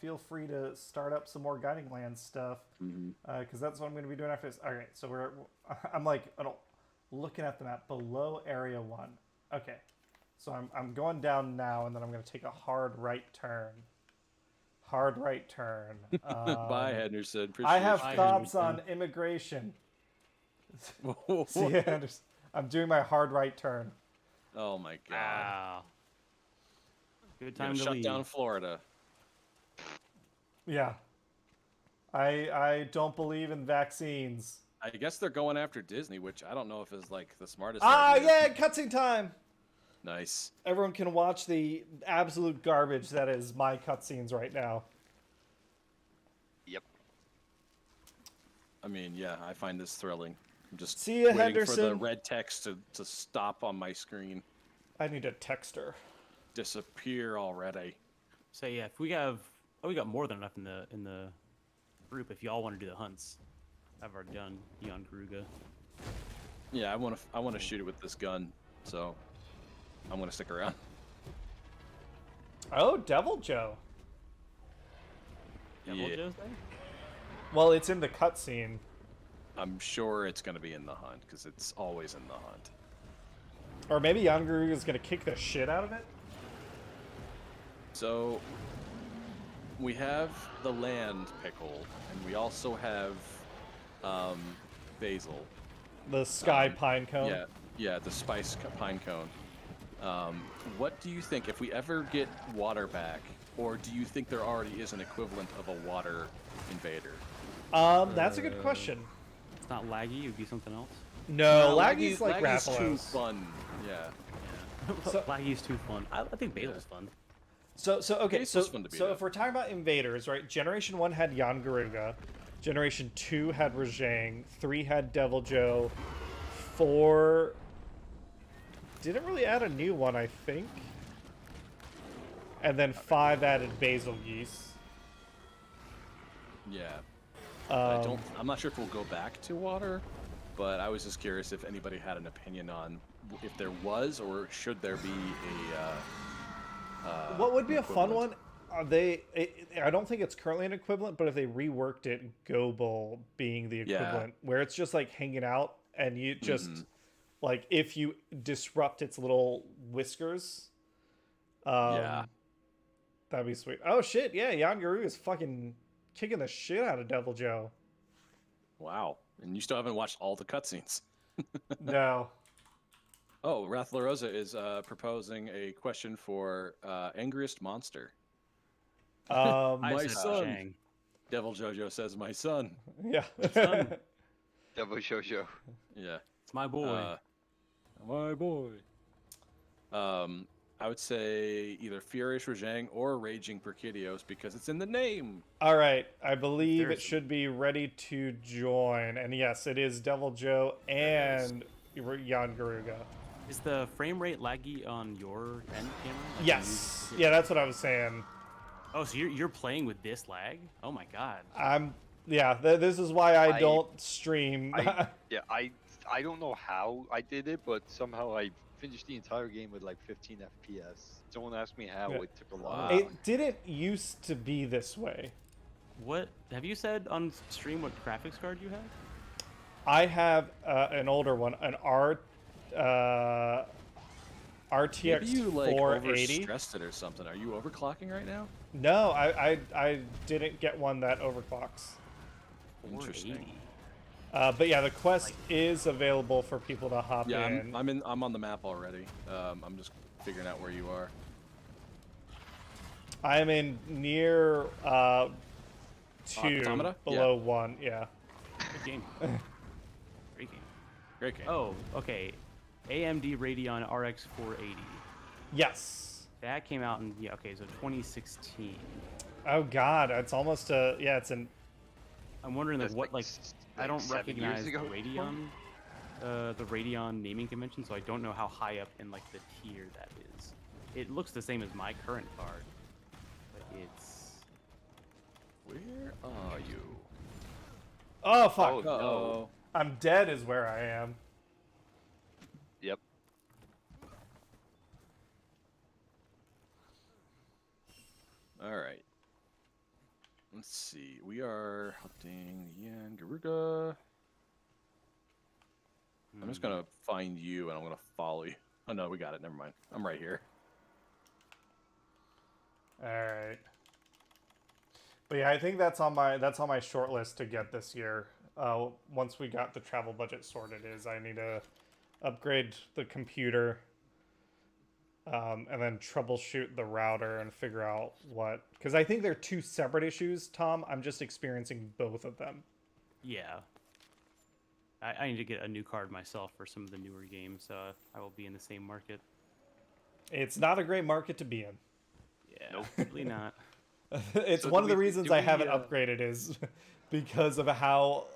feel free to start up some more Guiding Lands stuff, because that's what I'm going to be doing after this. All right, so I'm looking at the map. Below Area 1. Okay, so I'm going down now, and then I'm going to take a hard right turn. Hard right turn. Bye, Henderson. I have thoughts on immigration. See ya, Henderson. I'm doing my hard right turn. Oh my god. Good Gonna time to shut leave. down Florida. Yeah. I don't believe in vaccines. I guess they're going after Disney, which I don't know if is like the smartest Ah, idea. yeah, cutscene time. Nice. Everyone can watch the absolute garbage that is my cutscenes right now. Yep. I mean, yeah, I find this thrilling. I'm just See ya, waiting for the Henderson. red text to stop on my screen. I need a texter. Disappear already. So yeah, if we have, we got more than enough in the group. If y'all want to do the hunts, I've already done Jan Garuga. Yeah, I want to shoot it with this gun, so I'm gonna stick around. Oh, Devil Joe. Devil Yeah. Joe's there? Well, it's in the cutscene. I'm sure it's gonna be in the hunt because it's always in the hunt. Or maybe Jan Garuga is going to kick the shit out of it? So we have the land pickle, and we also have basil. The Sky Pine Cone? Yeah, the spice pine cone. What do you think if we ever get water back, or do you think there already is an equivalent of a water invader? That's a good question. It's not laggy. It would be something else. No, Laggy's like Laggy's too Raphalos. fun. Yeah. So- Laggy's too fun. I think Basil's fun. So okay, Basil's fun to beat so up. if we're talking about invaders, right? Generation 1 had Jan Garuga. Generation 2 had Rajang. 3 had Devil Joe. 4 didn't really add a new one, I think. And then 5 added Basil Geese. Yeah. Um, I'm not sure if we'll go back to water, but I was just curious if anybody had an opinion on if there was or should there be a. What would be a fun equivalent. one? I don't think it's currently an equivalent, but if they reworked it, Gobel being the Yeah. equivalent, where it's just like hanging out and you just like if you disrupt its little whiskers, Yeah. that'd be sweet. Oh shit, yeah, Jan Garuga is fucking kicking the shit out of Devil Joe. Wow. And you still haven't watched all the cutscenes. No. Oh, Wrath La Rosa is proposing a question for angriest monster. Um, I My said son. Shang. Devil Jojo says, "My son." yeah. Devil Shoujo. Yeah. It's my boy. My boy. I would say either Furious Rajang or Raging Perkidios because it's in the name. All right, I believe it There's- should be ready to join, and yes, it is Devil Joe and Jan Garuga. Is the frame rate laggy on your end camera? Like Yes. you- Yeah, that's what I was saying. Oh, so you're playing with this lag? Oh my god. This is why I I- don't stream. Yeah, I don't know how I did it, but somehow I finished the entire game with like 15 FPS. Don't ask me how. Yeah. It took a lot. Wow. It didn't used to be this way. What have you said on stream? What graphics card you have? I have an older one, an RTX Maybe you like 480. overstressed it or something. Are you overclocking right now? No, I didn't get one that overclocks. Interesting. 480. But yeah, the quest is available for people to hop Yeah, in. I'm on the map already. I'm just figuring out where you are. I'm in near 2, Automata? below 1. Yeah. Good game. Great game. Great game. Oh, okay. AMD Radeon RX 480. Yes. That came out in so 2016. Oh God, it's almost it's an. I'm wondering That's what I don't 7 years recognize the ago? Radeon naming convention, so I don't know how high up in like the tier that is. It looks the same as my current card, but it's Where are you? Oh fuck! Oh, no. I'm dead. Is where I am. Yep. All right. Let's see. We are hunting Jan Garuga. I'm just gonna find you and I'm gonna follow you. Oh no, we got it. Never mind. I'm right here. All right. But yeah, I think that's on my short list to get this year. Once we got the travel budget sorted, is I need to upgrade the computer. and then troubleshoot the router and figure out what, because I think they're two separate issues, Tom. I'm just experiencing both of them. Yeah. I need to get a new card myself for some of the newer games, so I will be in the same market. It's not a great market to be in. Yeah, nope, really not. It's So one of the reasons I haven't upgraded is because of how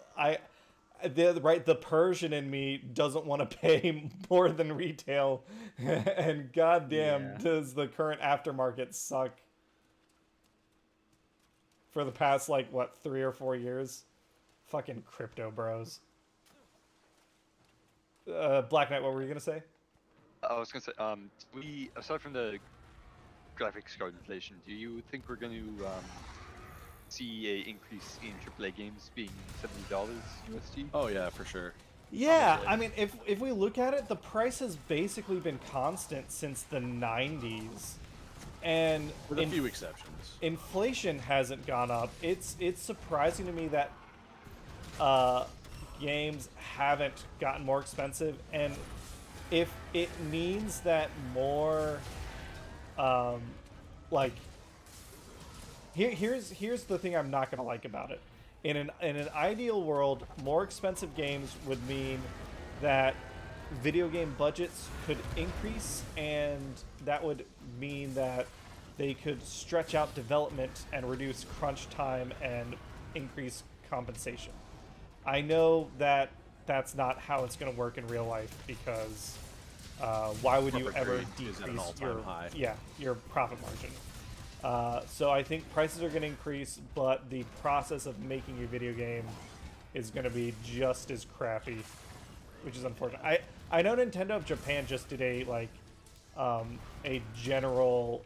the Persian in me doesn't want to pay more than retail, and goddamn does the current aftermarket suck. For the past, like, what, 3 or 4 years? Fucking crypto bros. Black Knight, what were you gonna say? I was gonna say, aside from the graphics card inflation, do you think we're going to see a increase in AAA games being $70 USD? Oh yeah, for sure. Yeah, I mean, if we look at it, the price has basically been constant since the 90s. And with a few exceptions. Inflation hasn't gone up. It's surprising to me that games haven't gotten more expensive, and if it means that more like here's the thing I'm not gonna like about it. In an ideal world, more expensive games would mean that video game budgets could increase, and that would mean that they could stretch out development and reduce crunch time and increase compensation. I know that that's not how it's going to work in real life, because why would you ever decrease your profit margin? So I think prices are going to increase, but the process of making a video game is going to be just as crappy, which is unfortunate. I know Nintendo of Japan just did a general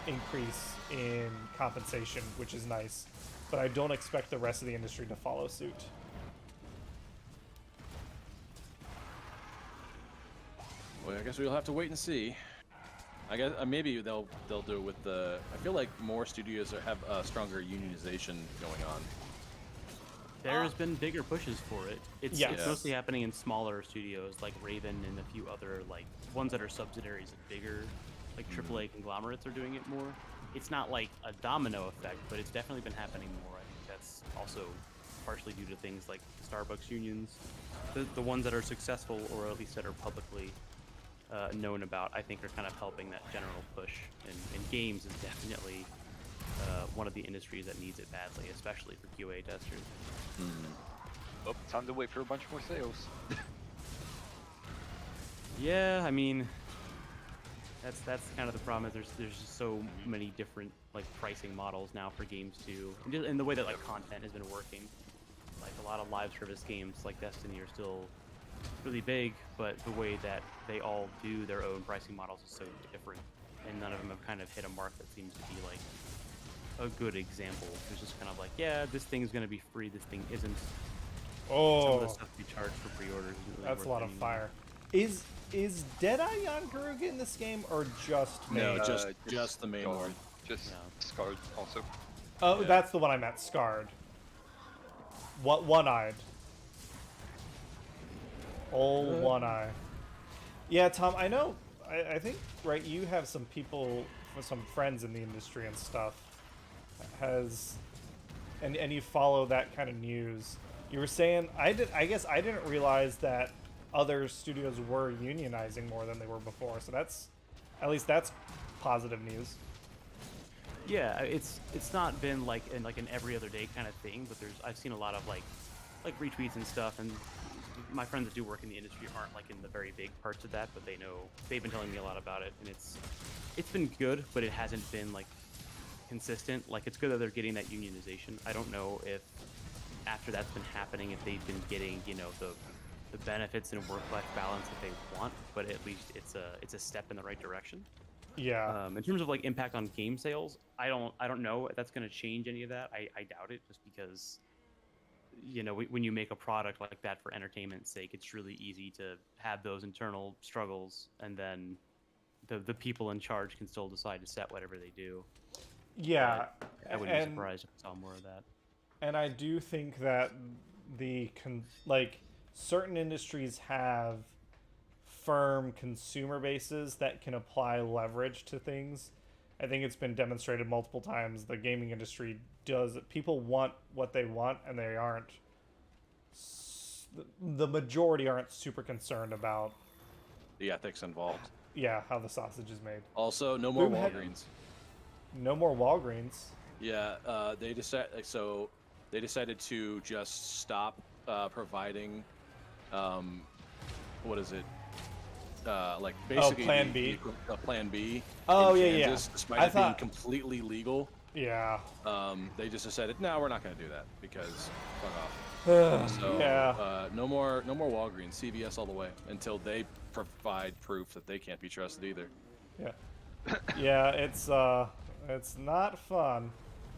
increase in compensation, which is nice, but I don't expect the rest of the industry to follow suit. Well, I guess we'll have to wait and see. I guess maybe they'll do it with the. I feel like more studios have stronger unionization going on. There's been bigger pushes for it. It's mostly happening in smaller studios like Raven and a few other like ones that are subsidiaries of bigger like AAA conglomerates are doing it more. It's not like a domino effect, but it's definitely been happening more. I think that's also partially due to things like Starbucks unions. The ones that are successful, or at least that are publicly known about, I think are kind of helping that general push. And games is definitely one of the industries that needs it badly, especially for QA testers. Oh, time to wait for a bunch more sales. Yeah, I mean, that's kind of the problem. Is there's just so many different like pricing models now for games too, and the way that like content has been working. Like a lot of live service games like Destiny are still really big, but the way that they all do their own pricing models is so different, and none of them have kind of hit a mark that seems to be like a good example. It's just kind of like, yeah, this thing's gonna be free, this thing isn't. Some of the stuff we charge for pre-orders isn't really That's a lot of anymore. fire. Is Deadeye Jan Garuga in this game, or just me? No, just the main one. Just Scarred also. Oh, yeah. That's the one I meant, Scarred. What, one-eyed? Old one-eye. Yeah, Tom, I know, I think, right, you have some people, some friends in the industry and stuff, and you follow that kind of news. You were saying, I guess I didn't realize that other studios were unionizing more than they were before, so that's positive news. Yeah, it's not been like an every other day kind of thing, but I've seen a lot of like retweets and stuff, and my friends that do work in the industry aren't like in the very big parts of that, but they've been telling me a lot about it, and it's been good, but it hasn't been like consistent. Like, it's good that they're getting that unionization. I don't know if after that's been happening, if they've been getting, you know, the benefits and work-life balance that they want, but at least it's a step in the right direction. Yeah. In terms of like impact on game sales, I don't know if that's going to change any of that. I doubt it, just because, you know, when you make a product like that for entertainment's sake, it's really easy to have those internal struggles, and then the people in charge can still decide to set whatever they do. Yeah. But I wouldn't be surprised if we saw more of that. And I do think that certain industries have firm consumer bases that can apply leverage to things. I think it's been demonstrated multiple times. The gaming industry does. People want what they want, and they aren't. The majority aren't super concerned about The ethics involved. how the sausage is made. Also, no more Boom had- Walgreens. No more Walgreens. Yeah, they decided to just stop providing, what is it? Like basically Plan B? Plan B. Oh, in yeah. Kansas, despite I it being thought- completely legal. Yeah. They just decided, no, we're not going to do that because fuck off. So Yeah. no more Walgreens, CVS all the way until they provide proof that they can't be trusted either. Yeah. Yeah, it's not fun.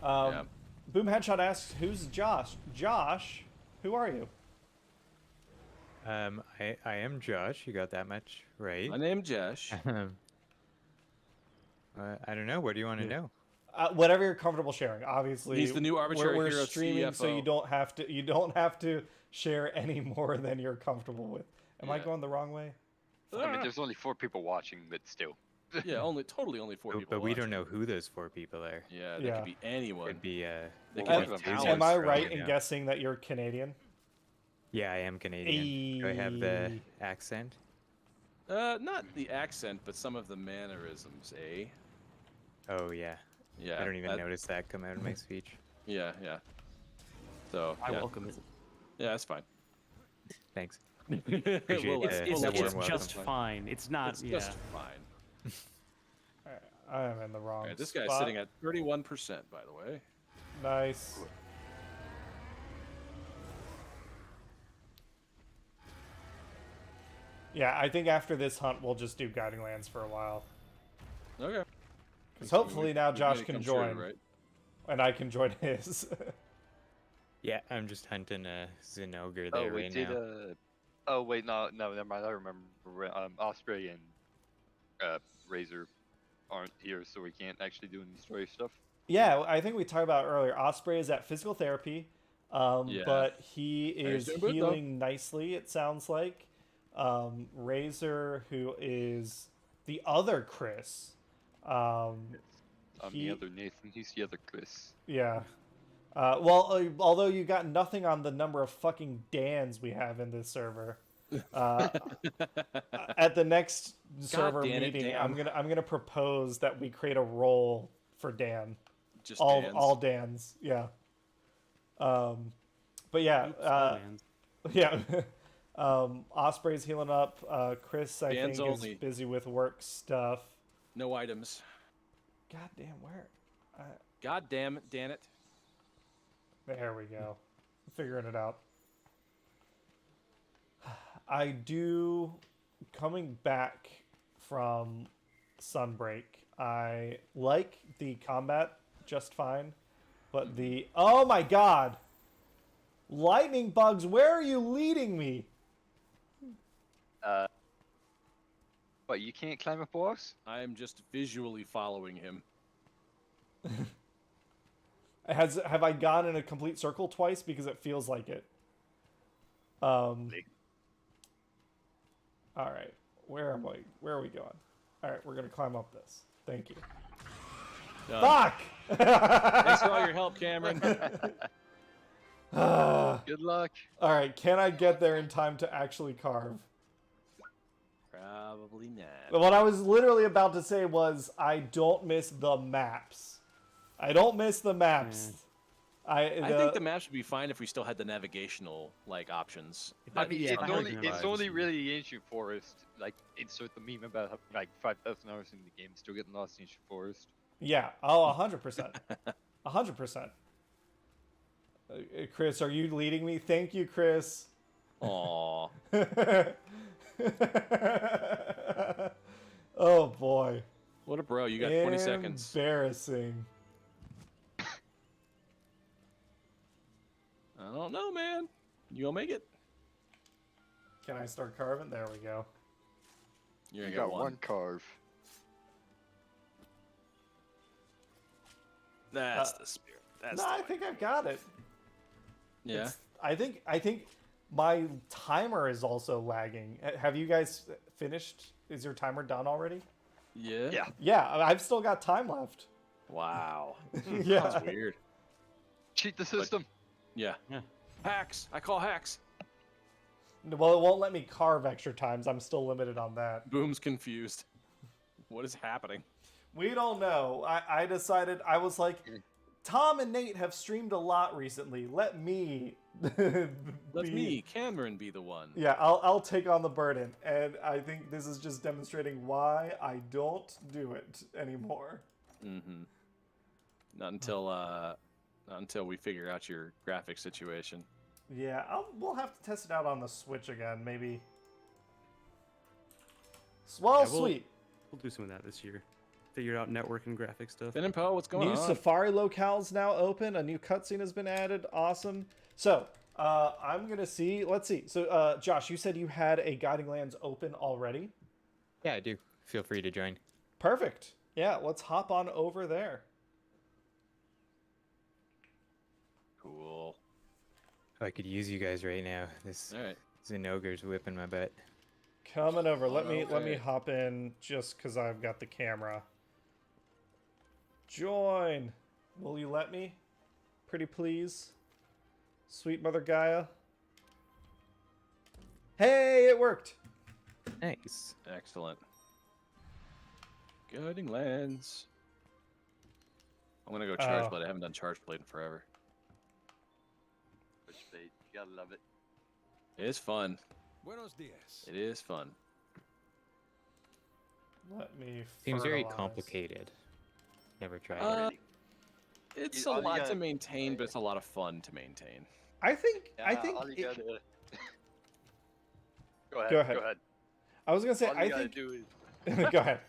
Yeah. Boom Headshot asks, "Who's Josh?" Josh, who are you? I am Josh. You got that much right. My name's Josh. I don't know. What do you want to know? Whatever you're comfortable sharing. Obviously, He's the new arbitrary we're hero streaming, so CFO. you don't have to share any more than you're comfortable with. Am I Yeah. going the wrong way? I mean, there's only 4 people watching, but still. Yeah, only 4 people. But we don't watching. know who those 4 people are. Yeah, they Yeah. could be anyone. Could be They could could be be Talos Am I from, right you in know. guessing that you're Canadian? Yeah, I am Canadian. Do I have the accent? Not the accent, but some of the mannerisms, eh? Oh yeah. Yeah. I don't even that- notice that come out of my speech. Yeah. So I yeah. welcome it. Yeah, that's fine. Thanks. We'll Appreciate let- the- we'll It's let warm you- welcome. just fine. It's not. It's yeah. just fine. I am in the wrong. Alright, this guy's spot. sitting at 31%, by the way. Nice. Yeah, I think after this hunt, we'll just do Guiding Lands for a while. Okay. Because hopefully now We Josh made it can come true, join, right? and I can join his. Yeah, I'm just hunting a Zinogre Oh, there we right did. now. Oh wait, no, never mind. I remember. Osprey and Razor aren't here, so we can't actually do any story stuff. Yeah, I think we talked about earlier. Osprey is at physical therapy, Yeah. but he he's is doing good, though. healing nicely, it sounds like. Razor, who is the other Chris. I'm He- the other Nathan. He's the other Chris. Yeah. Although you got nothing on the number of fucking Dans we have in this server. At the next server damn it, meeting, Dan. I'm gonna propose that we create a role for Dan. Just all Dan's. all Dans, yeah. But yeah, Oops, oh, man. yeah. Osprey's healing up. Chris, I Dan's think, only. is busy with work stuff. No items. God damn, where? God damn it, Dan it. There we go. Figuring it out. I do, coming back from Sunbreak, I like the combat just fine, but the, oh my god! Lightning bugs, where are you leading me? What? You can't climb up walls? I am just visually following him. Have I gone in a complete circle twice? Because it feels like it. All right, where am I? Where are we going? All right, we're gonna climb up this. Thank you. Done. Fuck! Thanks for all your help, Cameron. Good luck. All right, can I get there in time to actually carve? Probably not. What I was literally about to say was, I don't miss the maps. I don't miss the maps. I think the maps would be fine if we still had the navigational I options. mean, Yeah, it's I only agree. it's only really the ancient forest. Like, insert the meme about how, like 5,000 hours in the game, still getting lost in ancient forest. Yeah. Oh, 100%. 100%. Chris, are you leading me? Thank you, Chris. Aww. Oh boy. What a bro. You got 20 seconds. Embarrassing. I don't know, man. You gonna make it? Can I start carving? There we go. You're You gonna got get one carve. That's the spirit. That's No, the I way. think I've got it. Yeah. I think My timer is also lagging. Have you guys finished? Is your timer done already? Yeah. Yeah. Yeah, I've still got time left. Wow. Yeah. That's weird. Cheat the system. Yeah. Yeah. Hacks. I call hacks. Well, it won't let me carve extra times. I'm still limited on that. Boom's confused. What is happening? We don't know. I decided, I was like, Tom and Nate have streamed a lot recently. Let me Let me, Cameron, be the one. Yeah, I'll take on the burden. And I think this is just demonstrating why I don't do it anymore. Mm-hmm. Not until we figure out your graphic situation. Yeah, we'll have to test it out on the Switch again, maybe. Well, Yeah, sweet. We'll do some of that this year. Figure out network and graphic stuff. Ben and Poe, what's going New on? Safari locales now open. A new cutscene has been added. Awesome. So, I'm going to see. Let's see. So, Josh, you said you had a Guiding Lands open already? Yeah, I do. Feel free to join. Perfect. Yeah, let's hop on over there. Cool. Oh, I could use you guys right now. This All right. Zenogre's whipping my butt. Coming over. Let me Okay. hop in just because I've got the camera. Join. Will you let me? Pretty please. Sweet Mother Gaia. Hey, it worked. Nice. Excellent. Guiding Lands. I'm gonna go Charge Oh. Blade. I haven't done Charge Blade in forever. You gotta love it. It is fun. Buenos dias. It is fun. Let me. Seems very fertilize. complicated. Never tried Uh, it. It's You- a all you lot to gotta- maintain, but it's a lot of fun to maintain. I think. Yeah, I think. all you it- gotta... Go ahead. Go ahead. Go ahead. I was gonna say. All you I gotta think. do is... Go ahead.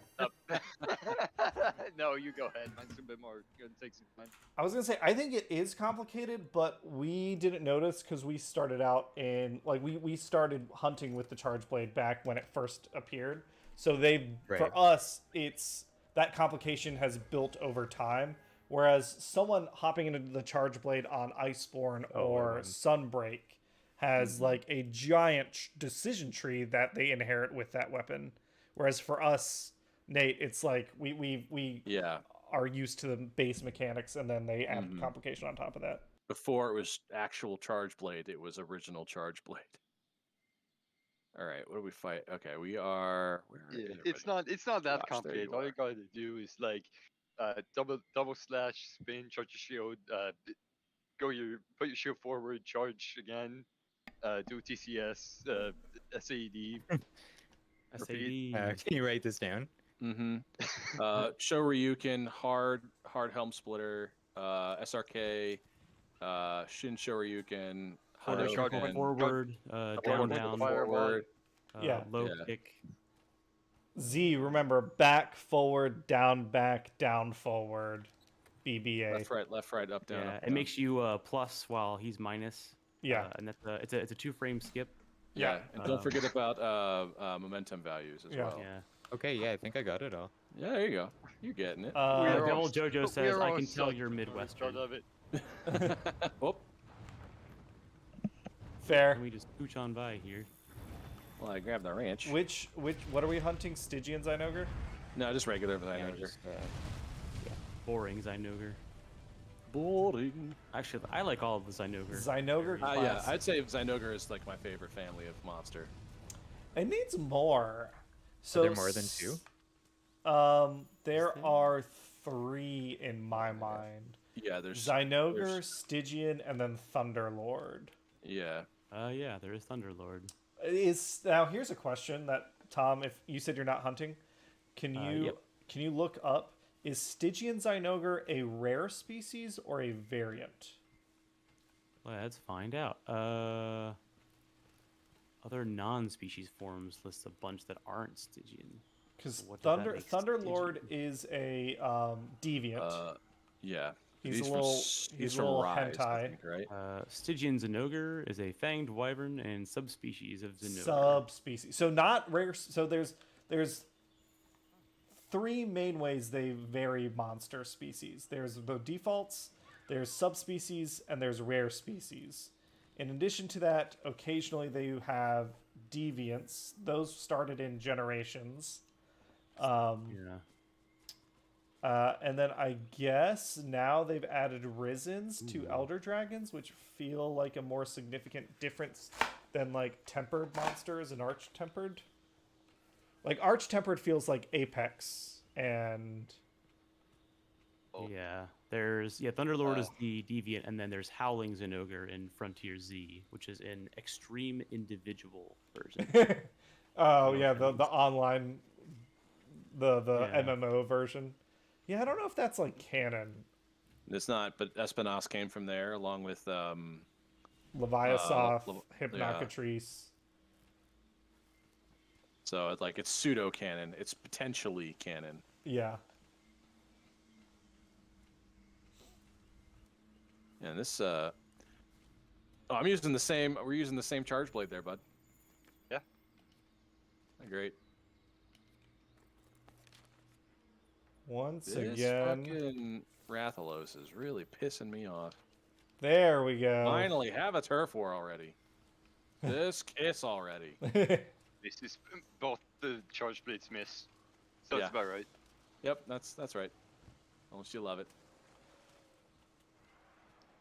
No, you go ahead. Mine's a bit more. Gonna take some time. I was gonna say I think it is complicated, but we didn't notice because we started out in we started hunting with the Charge Blade back when it first appeared. So Right. for us, it's that complication has built over time. Whereas someone hopping into the Charge Blade on Iceborne or Sunbreak has like a giant decision tree that they inherit with that weapon. Whereas for us, Nate, it's like we Yeah. are used to the base mechanics and then they add complication on top of that. Before it was actual Charge Blade, it was original Charge Blade. All right, what do we fight? Okay, we are. Where Yeah, is it's everybody? not that Gosh, there you complicated. All you are. gotta do is like double slash spin, charge your shield, put your shield forward, charge again, do TCS, SAD. SAD. Can you write this down? Mm-hmm. Shoryuken, hard helm splitter, SRK, Shin Shoryuken, Auto charge charge one, forward, down, down, Fireball. Yeah. low Yeah. kick. Z, remember back, forward, down, forward, BBA. left, right, up, down. Yeah, up, it down. makes you plus while he's minus. Yeah. And that's it's a 2-frame skip. Yeah, and don't Um, forget about momentum values as Yeah. well. Yeah. Okay, yeah, I think I got it all. Yeah, there you go. You're getting it. We are Devil all- Jojo we says, are "I all can tell such you're nerds, Midwestern." I love it. Oh, Fair. Can we just scooch on by here? well, I grabbed the ranch. What are we hunting? Stygian Zinogre? No, just regular Yeah, Zynoger. just, Boring Zinogre. Boring. Actually, I like all of the Zinogre. Zynoger class. Yeah, I'd say Zynoger is like my favorite family of monster. It needs more. So there more than two? There there? are 3 in my mind. Yeah, there's Zynoger, there's- Stygian, and then Thunderlord. Yeah. Yeah, there is Thunderlord. Now here's a question that Tom, if you said you're not hunting, can you Yep. can you look up, is Stygian Zynoger a rare species or a variant? Let's find out. Other non-species forms lists a bunch that aren't Stygian. Because What does that make Thunderlord is a deviant. Yeah. He's a from little- s- he's a from little Rise, I hentai. think, right? Stygian Zinogre is a fanged wyvern and subspecies of Zinogre. Subspecies. So not rare. So there's 3 main ways they vary monster species. There's the defaults, there's subspecies, and there's rare species. In addition to that, occasionally they have deviants. Those started in Generations. And then I guess now they've added Risens to Elder Dragons, which feel like a more significant difference than like Tempered monsters and Arch-Tempered. Like Arch-Tempered feels like Apex and... Yeah, there's Thunderlord is the deviant, and then there's Howling's an ogre in Frontier Z, which is an extreme individual version. Oh yeah, the online, the MMO version. Yeah, I don't know if that's like canon. It's not, but Espinas came from there along with Leviathan, Hypnocatrice. So it's like it's pseudo canon. It's potentially canon. Yeah. And this I'm using the same. We're using the same charge blade there, bud. Yeah. Great. Once This again. fucking Rathalos is really pissing me off. There we go. Finally, have a turf war already. This kiss already. This is both the charge blades miss. So that's about right. Yep, that's right. Almost you love it.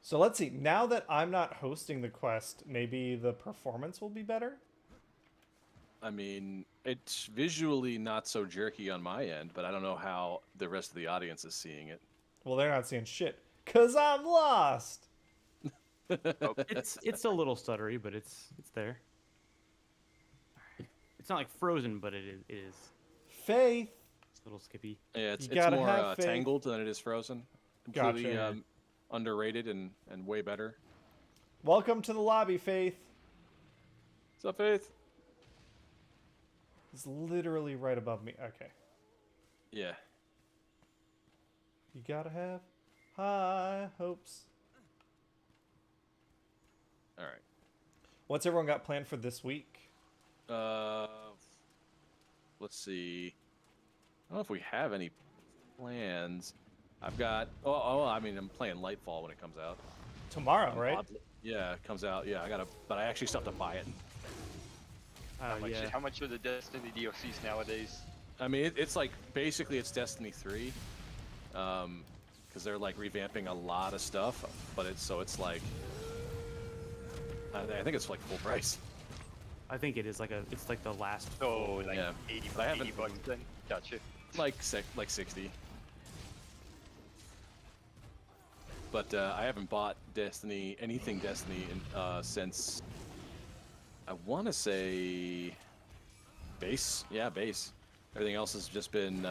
So let's see. Now that I'm not hosting the quest, maybe the performance will be better? I mean, it's visually not so jerky on my end, but I don't know how the rest of the audience is seeing it. Well, they're not seeing shit. 'Cause I'm lost! It's a little stuttery, but it's there. It's not like frozen, but it is. Faith! It's a little skippy. Yeah, it's gotta more have faith. tangled than it is frozen. Completely Gotcha. Underrated and way better. Welcome to the lobby, Faith. What's up, Faith? It's literally right above me. Okay. Yeah. You gotta have high hopes. All right. What's everyone got planned for this week? Let's see. I don't know if we have any plans. I've got. I mean, I'm playing Lightfall when it comes out. Tomorrow, right? Yeah, it comes out. Yeah, but I actually still have to buy it. How much are the Destiny DLCs nowadays? I mean, it's like basically it's Destiny 3, because they're like revamping a lot of stuff. But it's like, I think it's like full price. I think it is it's like the last. Oh, like yeah. 80 80 bucks then. Gotcha. Like 60. But I haven't bought anything Destiny since, I want to say, base. Yeah, base. Everything else has just been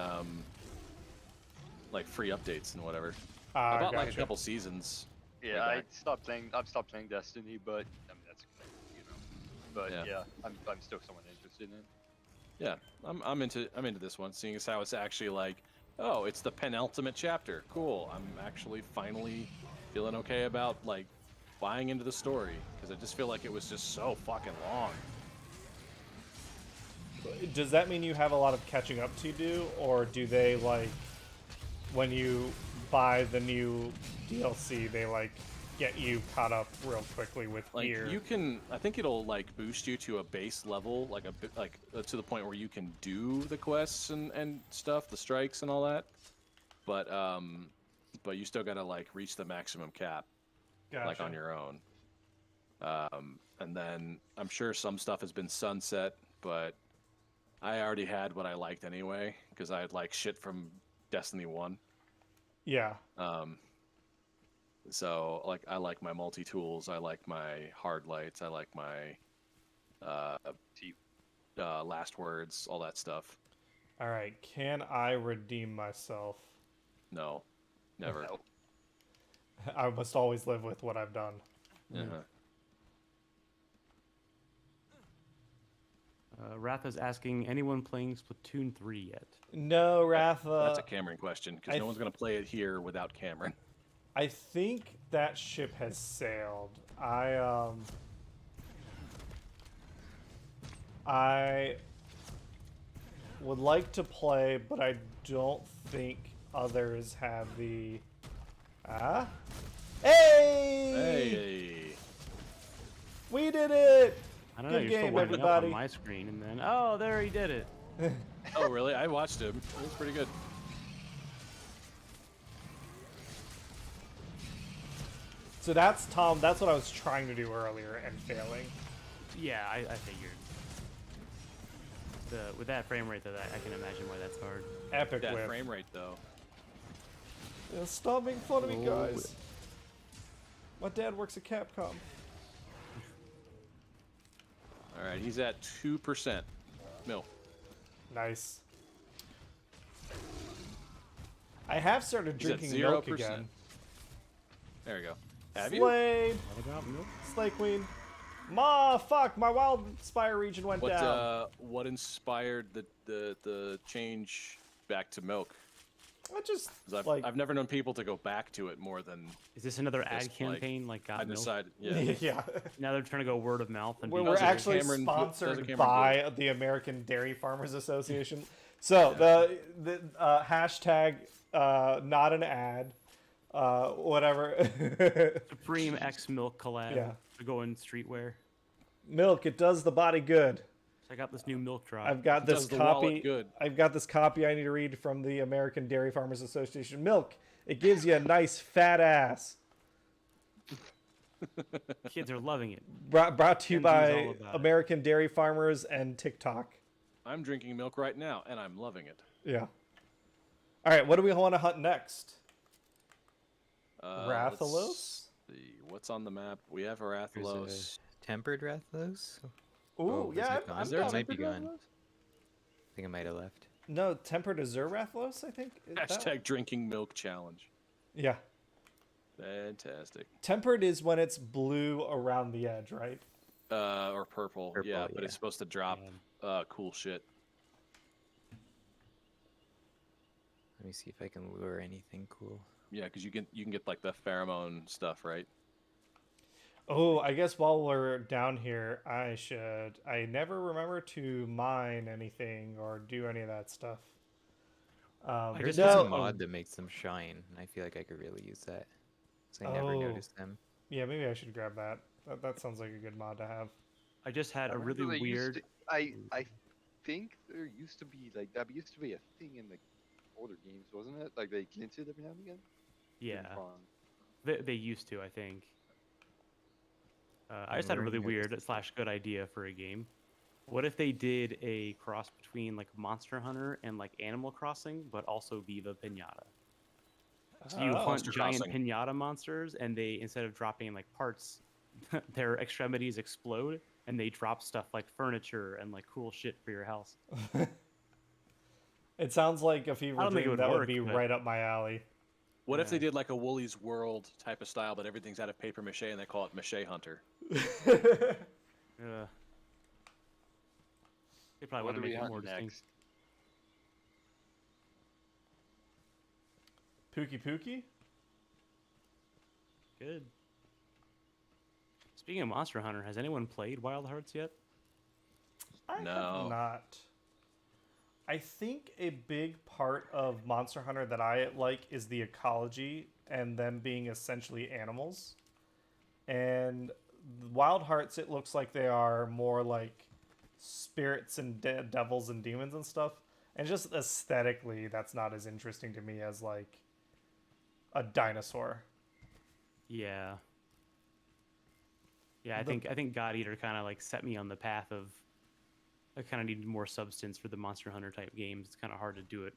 like free updates and whatever. I bought like a couple seasons. Yeah, I've stopped playing Destiny, but I mean that's, But yeah, I'm still somewhat interested in it. Yeah, I'm into this one, seeing as how it's actually like, oh, it's the penultimate chapter. Cool. I'm actually finally feeling okay about like buying into the story, because I just feel like it was just so fucking long. Does that mean you have a lot of catching up to do, or do they like when you buy the new DLC, they like get you caught up real quickly with Like gear? you can, I think it'll like boost you to a base level, like a bit like to the point where you can do the quests and stuff, the strikes and all that. But you still gotta like reach the maximum cap, like on your own. And then I'm sure some stuff has been sunset, but I already had what I liked anyway, because I had like shit from Destiny 1. Yeah. So like I like my multi-tools, I like my hard lights, I like my last words, all that stuff. All right, can I redeem myself? No, never. No. I must always live with what I've done. Ratha's asking, anyone playing Splatoon 3 yet? No, Ratha. That's a Cameron question, because no one's gonna play it here without Cameron. I think that ship has sailed. I would like to play, but I don't think others have the... Hey! Hey! We did it! I don't know. Good You're still game, winding up everybody. on my screen, and then there he did it. Oh, really? I watched him. It was pretty good. So that's Tom. That's what I was trying to do earlier and failing. Yeah, I figured. With that frame rate, though, I can imagine why that's hard. Epic That whip. frame rate, though. Yeah, stop making fun of me, guys. My dad works at Capcom. All right, he's at 2%. Mil. Nice. I have started He's at drinking milk 0%. again. There we go. Have you? Slade! Slay Queen. Ma, fuck! My Wildspire region went down. What inspired the change back to milk? I just 'Cause like I've never known people to go back to it more than. Is this another ad Just, campaign like I Got Milk? decided. Yeah. yeah. Now they're trying to go word of mouth and We're be- actually Cameron- sponsored Cameron by the American Dairy Farmers Association. So the hashtag not an ad, whatever. Supreme X Milk collab. Yeah. To go in streetwear. Milk, it does the body good. Check out this new milk drop. I've got this Does the wallet copy. good. I've got this copy I need to read from the American Dairy Farmers Association. Milk, it gives you a nice fat ass. Kids are loving it. Brought to you Gen Z's all by about it. American Dairy Farmers and TikTok. I'm drinking milk right now, and I'm loving it. Yeah. All right, what do we want to hunt next? Let's Rathalos? see. What's on the map? We have There's Rathalos. a tempered Rathalos. Ooh, is yeah, it gone? I'm It down. might be gone. I think it might have left. No, tempered Azure Rathalos, I think. Is that- Hashtag drinking milk challenge. Yeah. Fantastic. Tempered is when it's blue around the edge, right? Or purple. Purple, Yeah, but yeah. it's supposed to drop cool shit. Let me see if I can lure anything cool. Yeah, because you can get like the pheromone stuff, right? Oh, I guess while we're down here, I never remember to mine anything or do any of that stuff. There's guess a no. mod that makes them shine, and I feel like I could really use that. So I never Oh. noticed them. Yeah, maybe I should grab that. That sounds like a good mod to have. I just had a remember really they used weird. to- I think there used to be like that used to be a thing in the older games, wasn't it? Like they glinted every now and again. Yeah, Wrong. they used to, I think. I just had a really weird / good idea for a game. What if they did a cross between like Monster Hunter and like Animal Crossing, but also Viva Pinata? So you Oh. hunt Monster giant Crossing. pinata monsters, and they instead of dropping like parts, their extremities explode, and they drop stuff like furniture and like cool shit for your house. It sounds like a fever I don't think it dream would that would work, be but- right up my alley. What if they Yeah. did like a Woolly's World type of style, but everything's out of paper mache and they call it Mache Hunter? They probably What want to do we make it hunt more distinct. next? Pookie Pookie? Good. Speaking of Monster Hunter, has anyone played Wild Hearts yet? I No. have not. I think a big part of Monster Hunter that I like is the ecology and them being essentially animals. And Wild Hearts, it looks like they are more like spirits and devils and demons and stuff. And just aesthetically, that's not as interesting to me as like a dinosaur. Yeah. Yeah, I think God Eater kind of like set me on the path of I kind of needed more substance for the Monster Hunter type games. It's kind of hard to do it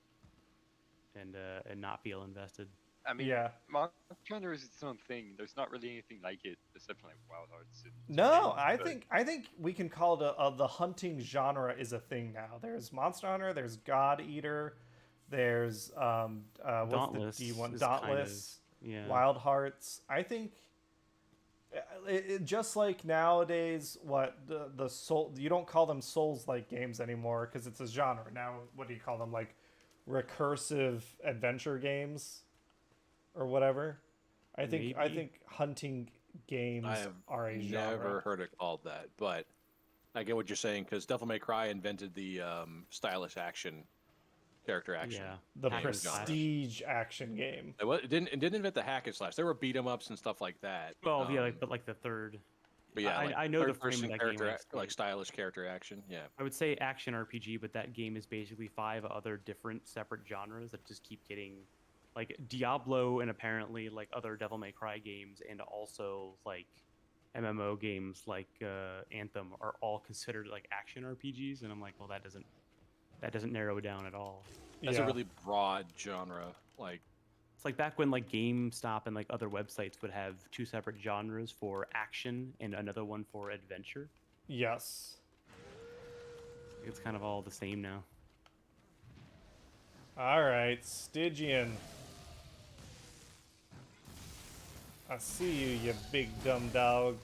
and not feel invested. I mean, Yeah. Monster Hunter is its own thing. There's not really anything like it except for like Wild Hearts. And No, Japan, I think we can call it the hunting genre is a thing now. There's Monster Hunter, there's God Eater, there's what's Dauntless the D1? is Dauntless, kind of- yeah. Wild Hearts. I think it just like nowadays, the soul, you don't call them Souls-like games anymore because it's a genre. Now, what do you call them? Like recursive adventure games or whatever. I think Maybe. hunting games I have are a genre. never heard it called that, but I get what you're saying because Devil May Cry invented the stylish action, character action. Yeah. The Hack and slash. prestige action game. It didn't invent the hack and slash. There were beat 'em ups and stuff like that. Well, yeah, like, but like the third. But yeah, like I know the frame third-person of that character, game. like stylish character action. Yeah. I would say action RPG, but that game is basically 5 other different separate genres that just keep getting, like Diablo and apparently like other Devil May Cry games, and also like MMO games like Anthem are all considered like action RPGs, and I'm like, well, that doesn't narrow it down at all. That's a really broad genre. Like, it's like back when like GameStop and like other websites would have 2 separate genres for action and another one for adventure. Yes. It's kind of all the same now. All right, Stygian. I see you, you big dumb dog.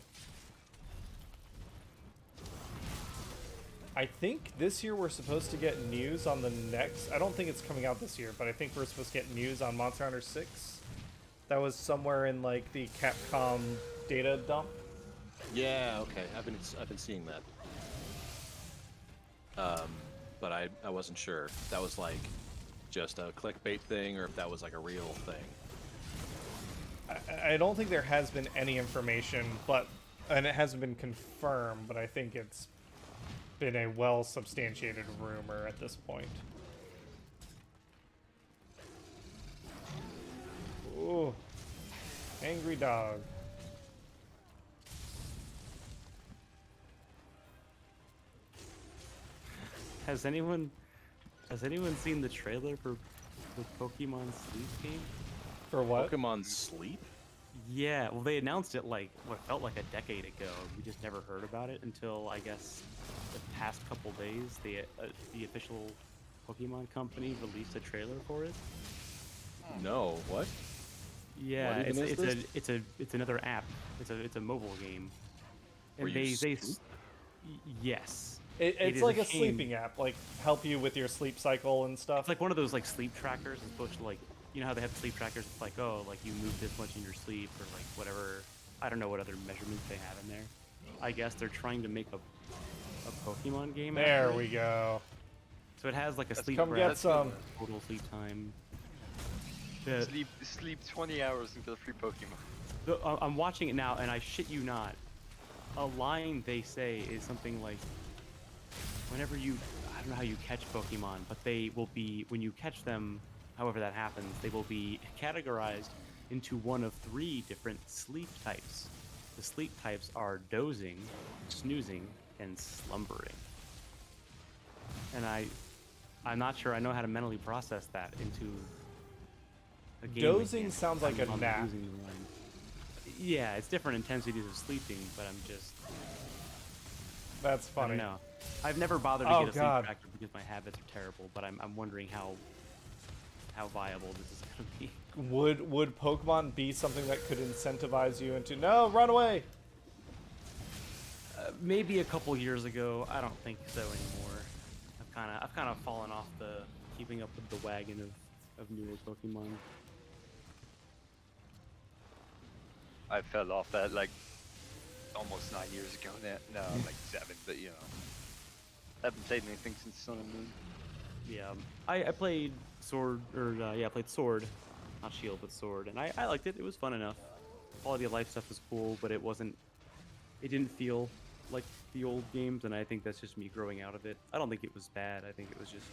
I think this year we're supposed to get news on the next... I don't think it's coming out this year, but I think we're supposed to get news on Monster Hunter 6. That was somewhere in, like, the Capcom data dump. yeah, okay. I've been seeing that. But I wasn't sure if that was like just a clickbait thing or if that was like a real thing. I don't think there has been any information, and it hasn't been confirmed, but I think it's been a well-substantiated rumor at this point. Ooh. Angry dog. Has anyone seen the trailer for the Pokemon Sleep game? For what? Pokemon Sleep? Yeah, well, they announced it like what felt like a decade ago. We just never heard about it until I guess the past couple days. The official Pokemon company released a trailer for it. No, what? Yeah, What even is this? it's another app. It's a mobile game. And Where you sleep? yes. It's is like a a shame. sleeping app, like help you with your sleep cycle and stuff. It's like one of those like sleep trackers. It's supposed to like, you know how they have sleep trackers. It's like, oh, like you move this much in your sleep, or like whatever. I don't know what other measurements they have in there. I guess they're trying to make a Pokemon game. There after we it. go. So it has like a sleep Come graph, get some. total sleep time. Sleep 20 hours and get a free Pokemon. I'm watching it now, and I shit you not. A line they say is something like, whenever I don't know how you catch Pokemon, but they will be, when you catch them, however that happens, they will be categorized into one of 3 different sleep types. The sleep types are dozing, snoozing, and slumbering. And I'm not sure I know how to mentally process that into a game. Dozing sounds like a I'm nap. losing the line. Yeah, it's different intensities of sleeping, but I'm just... That's I funny. don't know. I've never bothered to Oh, get a sleep God. tracker because my habits are terrible, but I'm wondering how viable this is going to be. Would Pokemon be something that could incentivize you into no, run away? Maybe a couple years ago. I don't think so anymore. I've kind of fallen off the keeping up with the wagon of newer Pokemon. I fell off that like almost 9 years ago now. No, like 7, but you know. I haven't played anything since Sun and Moon. Yeah, I played Sword, I played Sword, not Shield, but Sword, and I liked it. It was fun enough. Quality of life stuff was cool, but it didn't feel like the old games, and I think that's just me growing out of it. I don't think it was bad. I think it was just...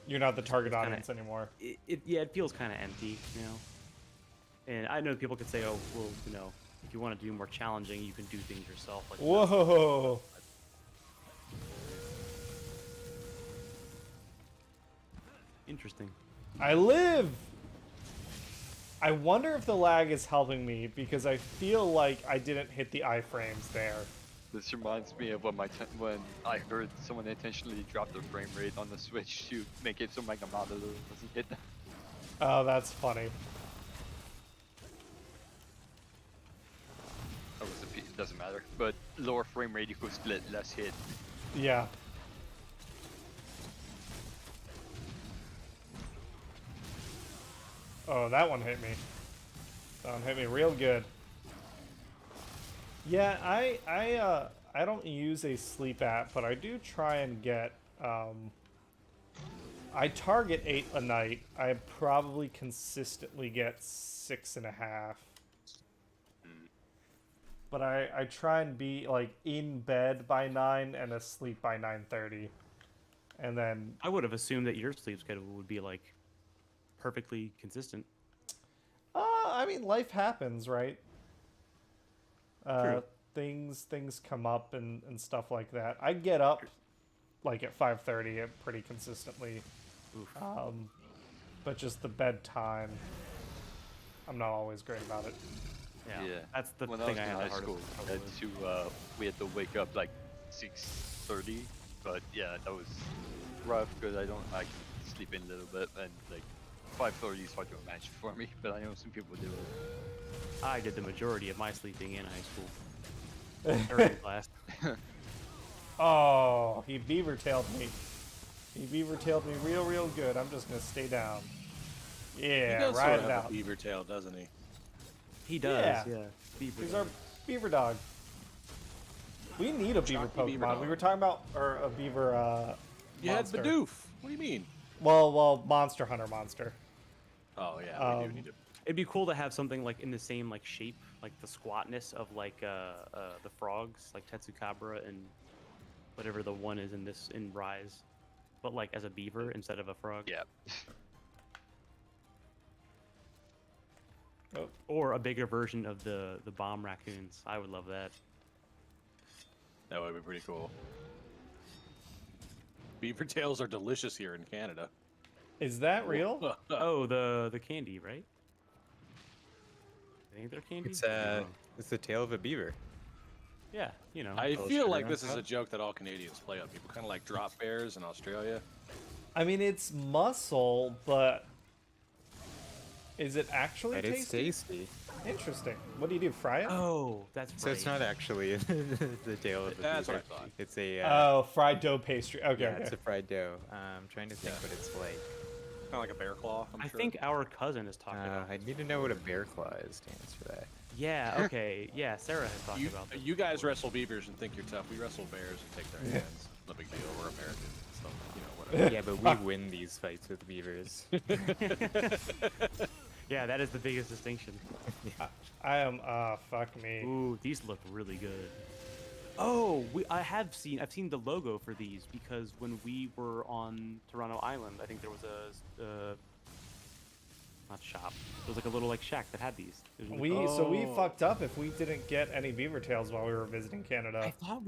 You're not the target It's kinda- audience anymore. It feels kind of empty, you know? And I know people could say, oh, well, you know, if you want to do more challenging, you can do things yourself. Like Whoa! Interesting. I live! I wonder if the lag is helping me because I feel like I didn't hit the iframes there. This reminds me of when I heard someone intentionally drop their frame rate on the Switch to make it so my Gamada doesn't hit. Oh, that's funny. It doesn't matter, but lower frame rate equals less hit. Yeah. Oh, that one hit me. That one hit me real good. Yeah, I don't use a sleep app, but I do try and get I target 8 a night. I probably consistently get 6.5. but I try and be like in bed by 9 and asleep by 9:30, and then I would have assumed that your sleep schedule would be like perfectly consistent. I mean, life happens, right? True. Things come up and stuff like that. I get up like at 5:30 pretty consistently. Oof. But just the bedtime, I'm not always great about it. Yeah. That's the when thing I was had in the high school, hardest trouble with. we had to wake up like 6:30, but yeah, that was rough because I can sleep in a little bit, and like 5:30 is hard to imagine for me, but I know some people do it. I did the majority of my sleeping in high school. Or in class. Oh, he beaver-tailed me. He beaver-tailed me real good. I'm just gonna stay down. Yeah, He does ride sort of it have out. a beaver tail, doesn't he? He does, Yeah. yeah. Beaver He's dog. our beaver dog. We need a beaver Chalky beaver Pokemon. dog. We were talking about a beaver You monster. had Bidoof. What do you mean? Well, Monster Hunter monster. Oh yeah, we do need to. It'd be cool to have something like in the same like shape, like the squatness of like the frogs, like Tetsukabra and whatever the one is in Rise, but like as a beaver instead of a frog. Yeah. Oh. Or a bigger version of the bomb raccoons. I would love that. That would be pretty cool. Beaver tails are delicious here in Canada. Is that real? Oh, the candy, right? I think they're candy. It's the tail of a beaver. Yeah, you know. I little feel sugar like on this is top. a joke that all Canadians play on people, kind of like drop bears in Australia. I mean, it's muscle, but is it actually But it's tasty? tasty. Interesting. What do you do? Fry it? Oh, that's So it's not actually the tail of a That's beaver. what I thought. It's a Oh, fried dough pastry. Okay, yeah, okay. it's a fried dough. I'm trying to think what it's like. Kind of like a bear claw. I'm I sure. think our cousin is talking about. I need to know what a bear claw is stands for that. Yeah. Okay. Yeah. Sarah has talked about this. You guys wrestle beavers and think you're tough. We wrestle bears and take their hands. No big deal. We're American, so you know whatever. Yeah, but we win these fights with beavers. Yeah, that is the biggest distinction. I am. Fuck me. Ooh, these look really good. Oh, I've seen the logo for these because when we were on Toronto Island, I think there was a not shop. There was like a little like shack that had these. It was So we fucked up if we didn't get any beaver tails while we were visiting Canada. I thought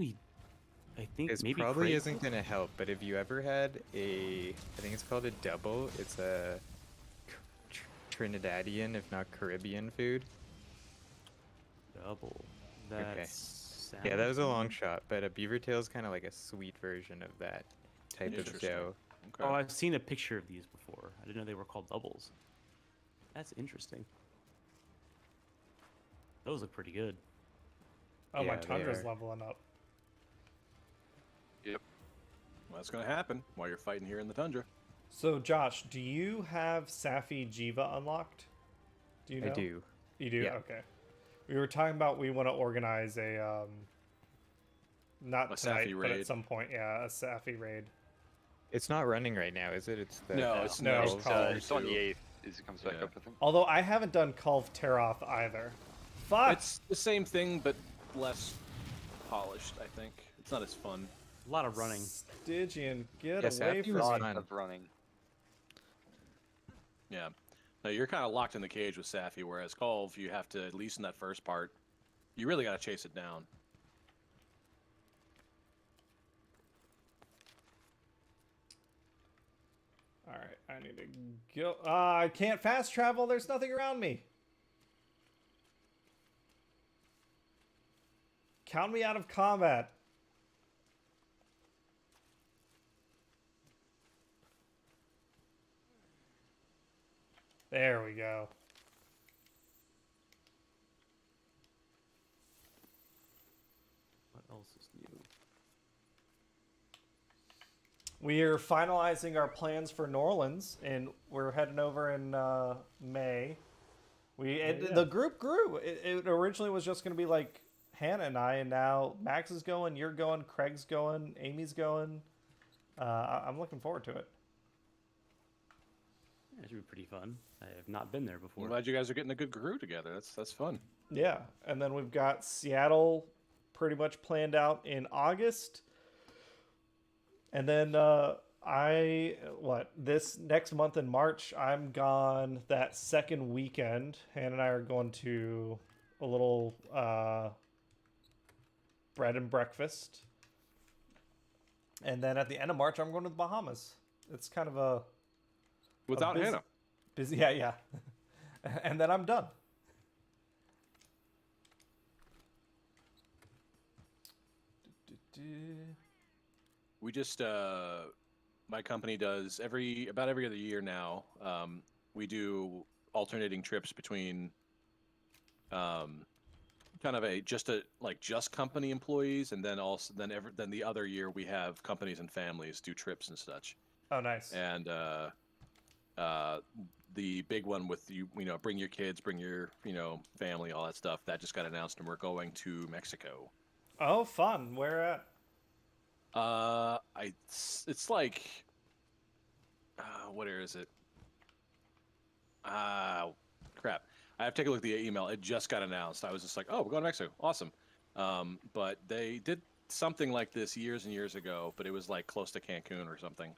I think This maybe probably Craig- isn't gonna help, but if you ever had I think it's called a double. It's a Trinidadian, if not Caribbean food. double. Okay. That's Yeah, that was a long shot, but a beaver tail is kind of like a sweet version of that type of Interesting. dough. Okay. Oh, I've seen a picture of these before. I didn't know they were called doubles. That's interesting. Those look pretty good. Oh, my Yeah, they tundra's are. leveling up. Yep. Well, that's gonna happen while you're fighting here in the tundra. So, Josh, do you have Safi Jiva unlocked? Do you know? I do. You do? Yeah. Okay. We were talking about we want to organize a not A tonight, Safi but raid. at some point, yeah, a Safi raid. It's not running right now, is it? It's the No, it's No, no. it's called- It's on the 8th. It comes back Yeah. up, I think. Although I haven't done Call of Teroth either. Fuck. It's the same thing, but less polished. I think it's not as fun. A lot of running. Stygian, get Yeah, away Safi from was me. Lot fun. of running. Yeah. No, you're kind of locked in the cage with Safi, whereas Colv, you have to, at least in that first part, you really got to chase it down. All right, I need to go. I can't fast travel. There's nothing around me. Count me out of combat. There we go. What else is new? We are finalizing our plans for New Orleans, and we're heading over in May. The group grew. It originally was just going to be like Hannah and I, and now Max is going, you're going, Craig's going, Amy's going. I'm looking forward to it. That should be pretty fun. I have not been there I'm before. glad you guys are getting a good crew together. That's fun. Yeah, and then we've got Seattle pretty much planned out in August. And then this next month in March, I'm gone that second weekend. Hannah and I are going to a little bread and breakfast. And then at the end of March, I'm going to the Bahamas. It's kind of a Without Hannah. busy, yeah. And then I'm done. We just my company does about every other year now. We do alternating trips between kind of just company employees, and then also then the other year we have companies and families do trips and such. Oh, nice. And the big one with bring your kids, bring your family, all that stuff, that just got announced, and we're going to Mexico. Oh, fun. Where at? It's like, what area is it? Crap. I have to take a look at the email. It just got announced. I was just like, oh, we're going to Mexico. Awesome. But they did something like this years and years ago, but it was like close to Cancun or something.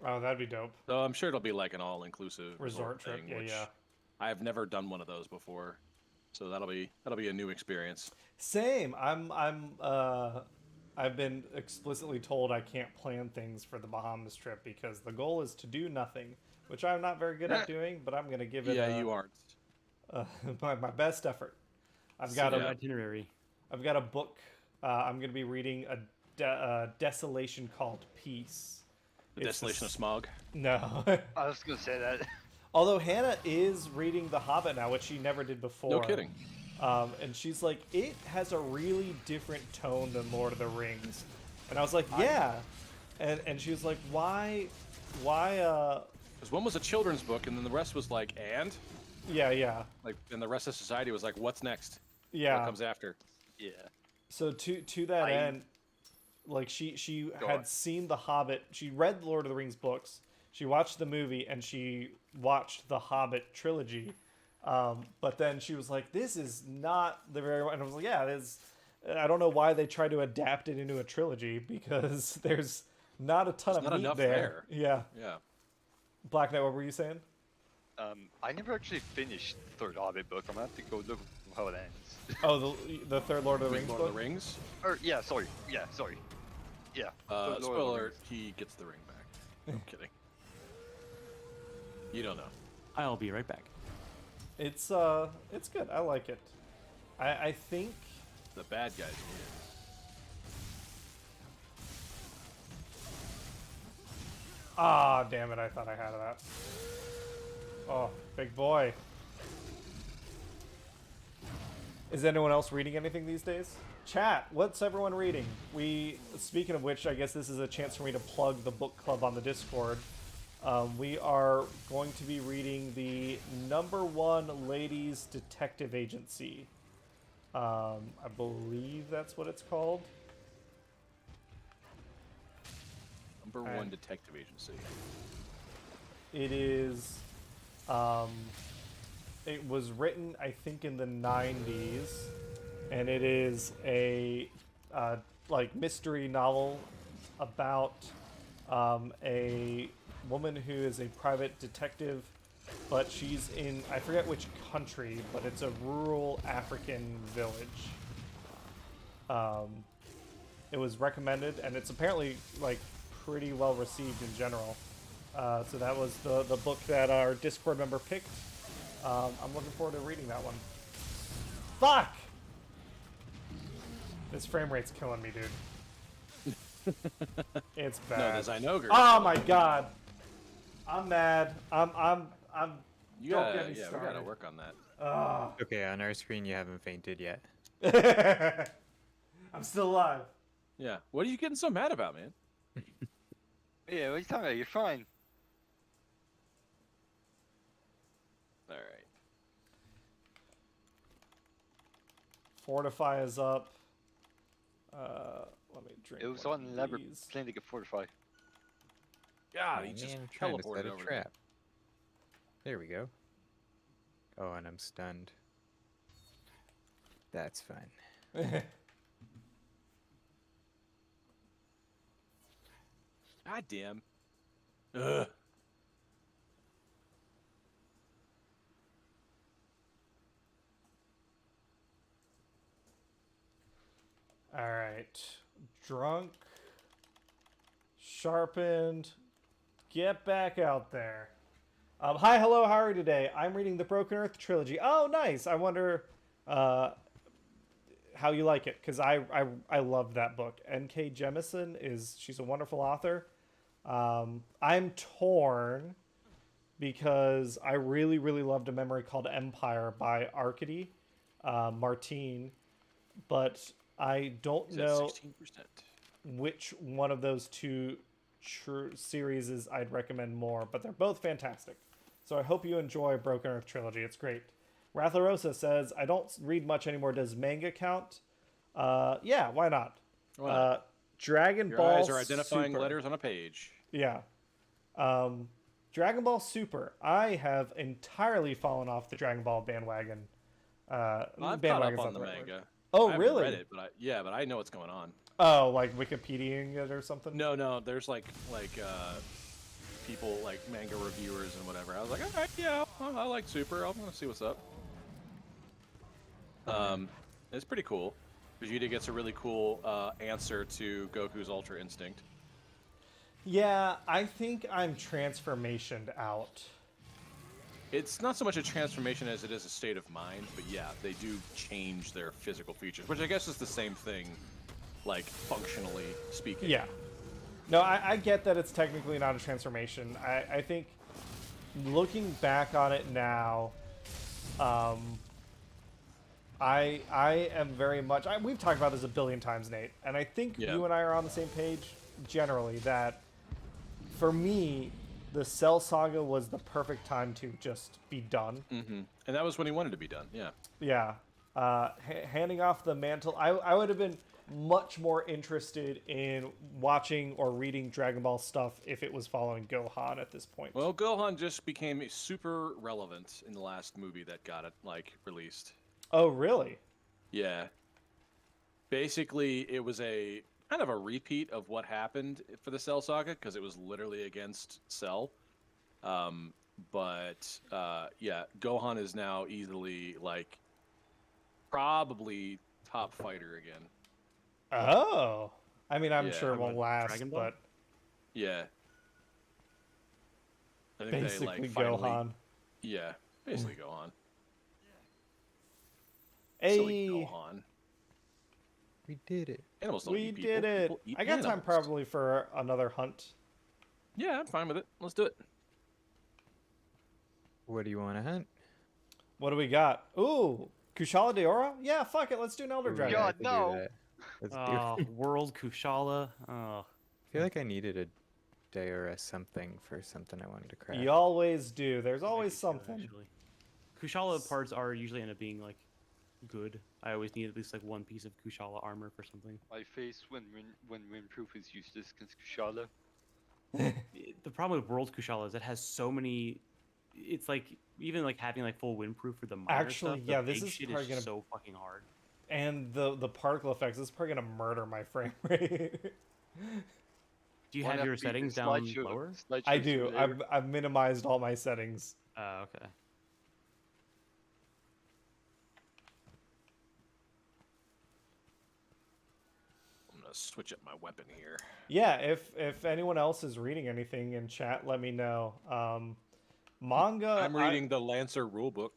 Oh, that'd be dope. So I'm sure it'll be like an all-inclusive Resort trip. thing, Yeah, which yeah. I've never done one of those before. So that'll be a new experience. Same. I've been explicitly told I can't plan things for the Bahamas trip because the goal is to do nothing, which I'm not very good at doing, but I'm going to give it you aren't. my best effort. I've got an itinerary. I've got a book. I'm going to be reading a desolation called Peace. The Desolation of Smog? No. I was gonna say that. Although Hannah is reading The Hobbit now, which she never did before. No kidding. And she's like, it has a really different tone than Lord of the Rings. And I was like, yeah. And she was like, why? Because one was a children's book, and then the rest was like, and? Yeah. Like, and the rest of society was like, what's next? Yeah. What comes after? Yeah. So to that end, like she had seen The Hobbit. She read the Lord of the Rings books. She watched the movie, and she watched the Hobbit trilogy. But then she was like, this is not the very one. And I was like, yeah, it is. I don't know why they tried to adapt it into a trilogy, because there's not a ton of meat there. Yeah. Yeah. Black Knight, what were you saying? I never actually finished the third Hobbit book. I'm gonna have to go look how it ends. Oh, the third Lord of the Rings Lord book? of the Rings? Yeah, sorry. Yeah. Spoiler alert, he gets the ring back. No, I'm kidding. You don't know. I'll be right back. It's good. I like it. I think The bad guys win. Ah, damn it, I thought I had that. Oh, big boy. Is anyone else reading anything these days? Chat, what's everyone reading? Speaking of which, I guess this is a chance for me to plug the book club on the Discord. We are going to be reading the #1 Ladies Detective Agency. I believe that's what it's called. #1 detective agency. It is, it was written, I think, in the 90s, and it is a, like, mystery novel about, a woman who is a private detective, but she's in, I forget which country, but it's a rural African village. It was recommended, and it's apparently, like, pretty well received in general. So that was the book that our Discord member picked. I'm looking forward to reading that one. Fuck! This frame rate's killing me, dude. It's bad. No, there's Inogar. Oh my god! I'm mad. I'm You don't gotta, get me we started. gotta work on that. Okay, on our screen you haven't fainted yet. I'm still alive. Yeah. What are you getting so mad about, man? Yeah, what are you talking about? You're fine. All right. Fortify is up. Let me drink. It was one on of Lever these. playing to get Fortify. God, Oh, he just man, I'm trying to teleported set a over. trap. There we go. Oh, and I'm stunned. That's fine. God damn. Ugh. All right. Drunk. Sharpened. Get back out there. Hi, hello, how are you today? I'm reading the Broken Earth trilogy. Oh, nice. I wonder how you like it, because I love that book. N.K. Jemisin she's a wonderful author. I'm torn because I really, really loved a memory called Empire by Arkady Martine, but I don't know 16%. which one of those two series I'd recommend more, but they're both fantastic. So I hope you enjoy Broken Earth Trilogy. It's great. Ratharosa says, I don't read much anymore. Does manga count? Yeah, why not? Why not? Dragon Your Ball eyes are identifying Super. letters on a page. Yeah. Dragon Ball Super. I have entirely fallen off the Dragon Ball bandwagon. I've caught Bandwagon's up not on the right word. manga. Oh, I haven't really? read it, but I know what's going on. Oh, like Wikipediaing it or something? No, there's like people like manga reviewers and whatever. I was like, all right, yeah, I like Super. I'm gonna see what's up. It's pretty cool. Vegeta gets a really cool answer to Goku's Ultra Instinct. Yeah, I think I'm transformationed out. It's not so much a transformation as it is a state of mind, but yeah, they do change their physical features, which I guess is the same thing, like functionally speaking. Yeah. No, I get that it's technically not a transformation. I think looking back on it now, I am very much... we've talked about this a billion times, Nate, and I think you and I are on the same page generally that, for me, the Cell Saga was the perfect time to just be done. Mm-hmm. And that was when he wanted to be done, yeah. Yeah. Handing off the mantle, I would have been much more interested in watching or reading Dragon Ball stuff if it was following Gohan at this point. Well, Gohan just became super relevant in the last movie that got it, like, released. Oh, really? Yeah. Basically, it was a kind of a repeat of what happened for the Cell Saga, because it was literally against Cell. But yeah, Gohan is now easily, like, probably top fighter again. Oh. I mean, I'm Yeah. sure it won't last, Dragon Ball? but Yeah. I think basically they, like, finally... Gohan. Yeah, basically Gohan. Hey, Silly Gohan. We did it. Animals don't we eat people. did it. People eat I got time animals. probably for another hunt. Yeah, I'm fine with it. Let's do it. What do you want to hunt? What do we got? Ooh, Kushala Daora? Yeah, fuck it. Let's do an Elder Ooh, Dragon. yeah, I God, could do no. that. Let's do Oh, it. World Kushala. Oh, I feel like I needed a day or a something for something I wanted to craft. You always do. There's I always do too, something. actually. Kushala parts are usually end up being like good. I always need at least like one piece of Kushala armor for something. My face when windproof is useless against Kushala. The problem with World Kushala is it has so many. It's like even like having like full windproof for the minor Actually, stuff. yeah, the this big is shit probably is gonna- so fucking hard. And the particle effects, this is probably going to murder my frame rate. Do you have your settings down lower? I do. I've minimized all my settings. Oh, okay. I'm gonna switch up my weapon here. Yeah, if anyone else is reading anything in chat, let me know. Manga. I'm reading the Lancer rulebook.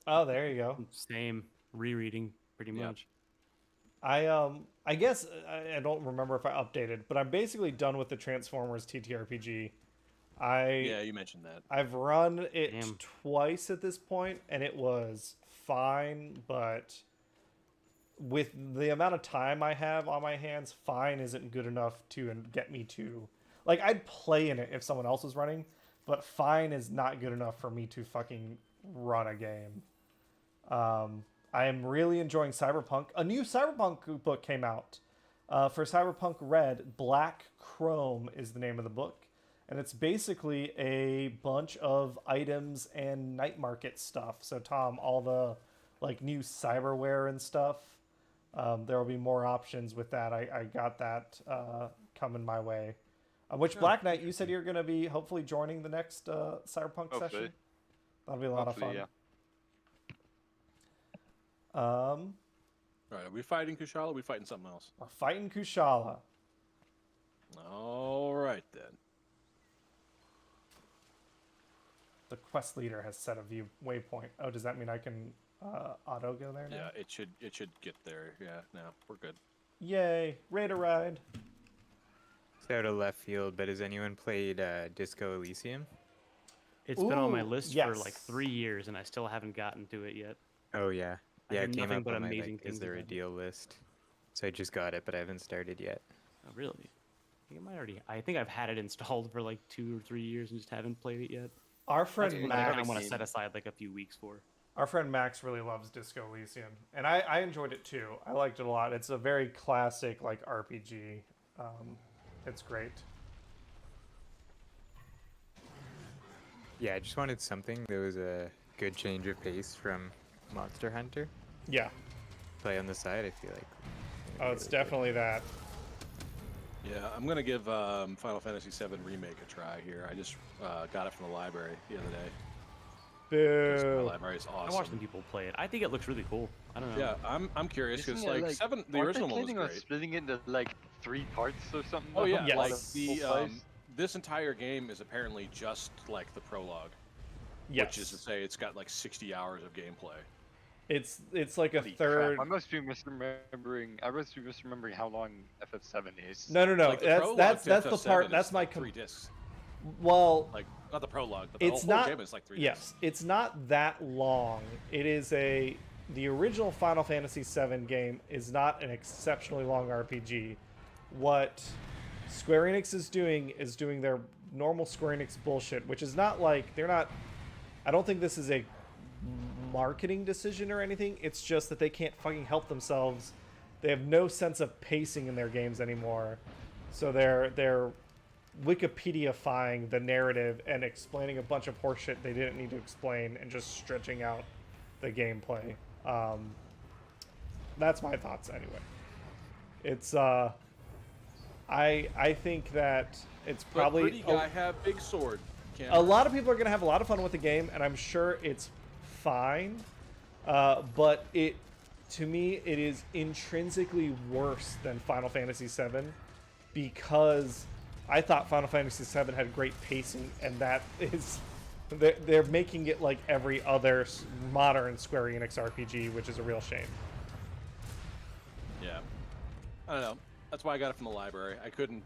Oh, there you go. Same. Rereading pretty Yeah. much. I guess I don't remember if I updated, but I'm basically done with the Transformers TTRPG. Yeah, you mentioned that. I've run it Damn. twice at this point, and it was fine, but with the amount of time I have on my hands, fine isn't good enough to get me to... Like, I'd play in it if someone else was running, but fine is not good enough for me to fucking run a game. I am really enjoying Cyberpunk. A new Cyberpunk book came out for Cyberpunk Red. Black Chrome is the name of the book. and it's basically a bunch of items and night market stuff. So Tom, all the like new cyberware and stuff, there will be more options with that. I got that coming my way. Which Black Knight, you said you're going to be hopefully joining the next Cyberpunk session. That'll be a lot of fun. Yeah. All right, are we fighting Kushala? Or are we fighting something else? We're fighting Kushala. All right then. The quest leader has set a view waypoint. Oh, does that mean I can auto go there now? Yeah, it should get there. Yeah, no, we're good. Yay! Raider ride. It's out of left field, but has anyone played Disco Elysium? It's been on my Ooh, list yes. for like 3 years, and I still haven't gotten to it yet. Oh yeah, I yeah. hear It came nothing up but on my amazing like, things is there a about it. deal list? So I just got it, but I haven't started yet. Oh, really? I think I've had it installed for like 2 or 3 years and just haven't played it yet. Our friend That's one I Max. want to set aside like a few weeks for. Our friend Max really loves Disco Elysium, and I enjoyed it too. I liked it a lot. It's a very classic like RPG. It's great. Yeah, I just wanted something that was a good change of pace from Monster Hunter. Yeah. Play on the side, I feel like. Oh, it's definitely that. Yeah, I'm gonna give Final Fantasy VII Remake a try here. I just got it from the library the other day. 'Cause my Boo. library is I awesome. watched some people play it. I think it looks really cool. I don't know. Yeah, I'm curious because Isn't it, like 7, the aren't original they one was planning on great. splitting it into like 3 parts or something? Oh yeah, Yes. like Full the price? this entire game is apparently just like the prologue, Yes. which is to say it's got like 60 hours of gameplay. It's like a Holy third. crap, I must be misremembering how long FF7 is. No. Like, the prologue That's to the FF7 part. is That's my. like 3 discs. Well, Like not the prologue, but the it's whole not. game is like 3 Yes, discs. it's not that long. It is the original Final Fantasy VII game is not an exceptionally long RPG. What Square Enix is doing their normal Square Enix bullshit, which is not like they're not. I don't think this is a marketing decision or anything. It's just that they can't fucking help themselves. They have no sense of pacing in their games anymore. So they're Wikipedia-fying the narrative and explaining a bunch of horseshit they didn't need to explain and just stretching out the gameplay. That's my thoughts anyway. It's I think that it's probably But pretty guy have big sword. Can't a lot of people are going to have a lot of fun with the game, and I'm sure it's fine. But to me, it is intrinsically worse than Final Fantasy VII because I thought Final Fantasy VII had great pacing, and that is they're making it like every other modern Square Enix RPG, which is a real shame. Yeah, I don't know. That's why I got it from the library. I couldn't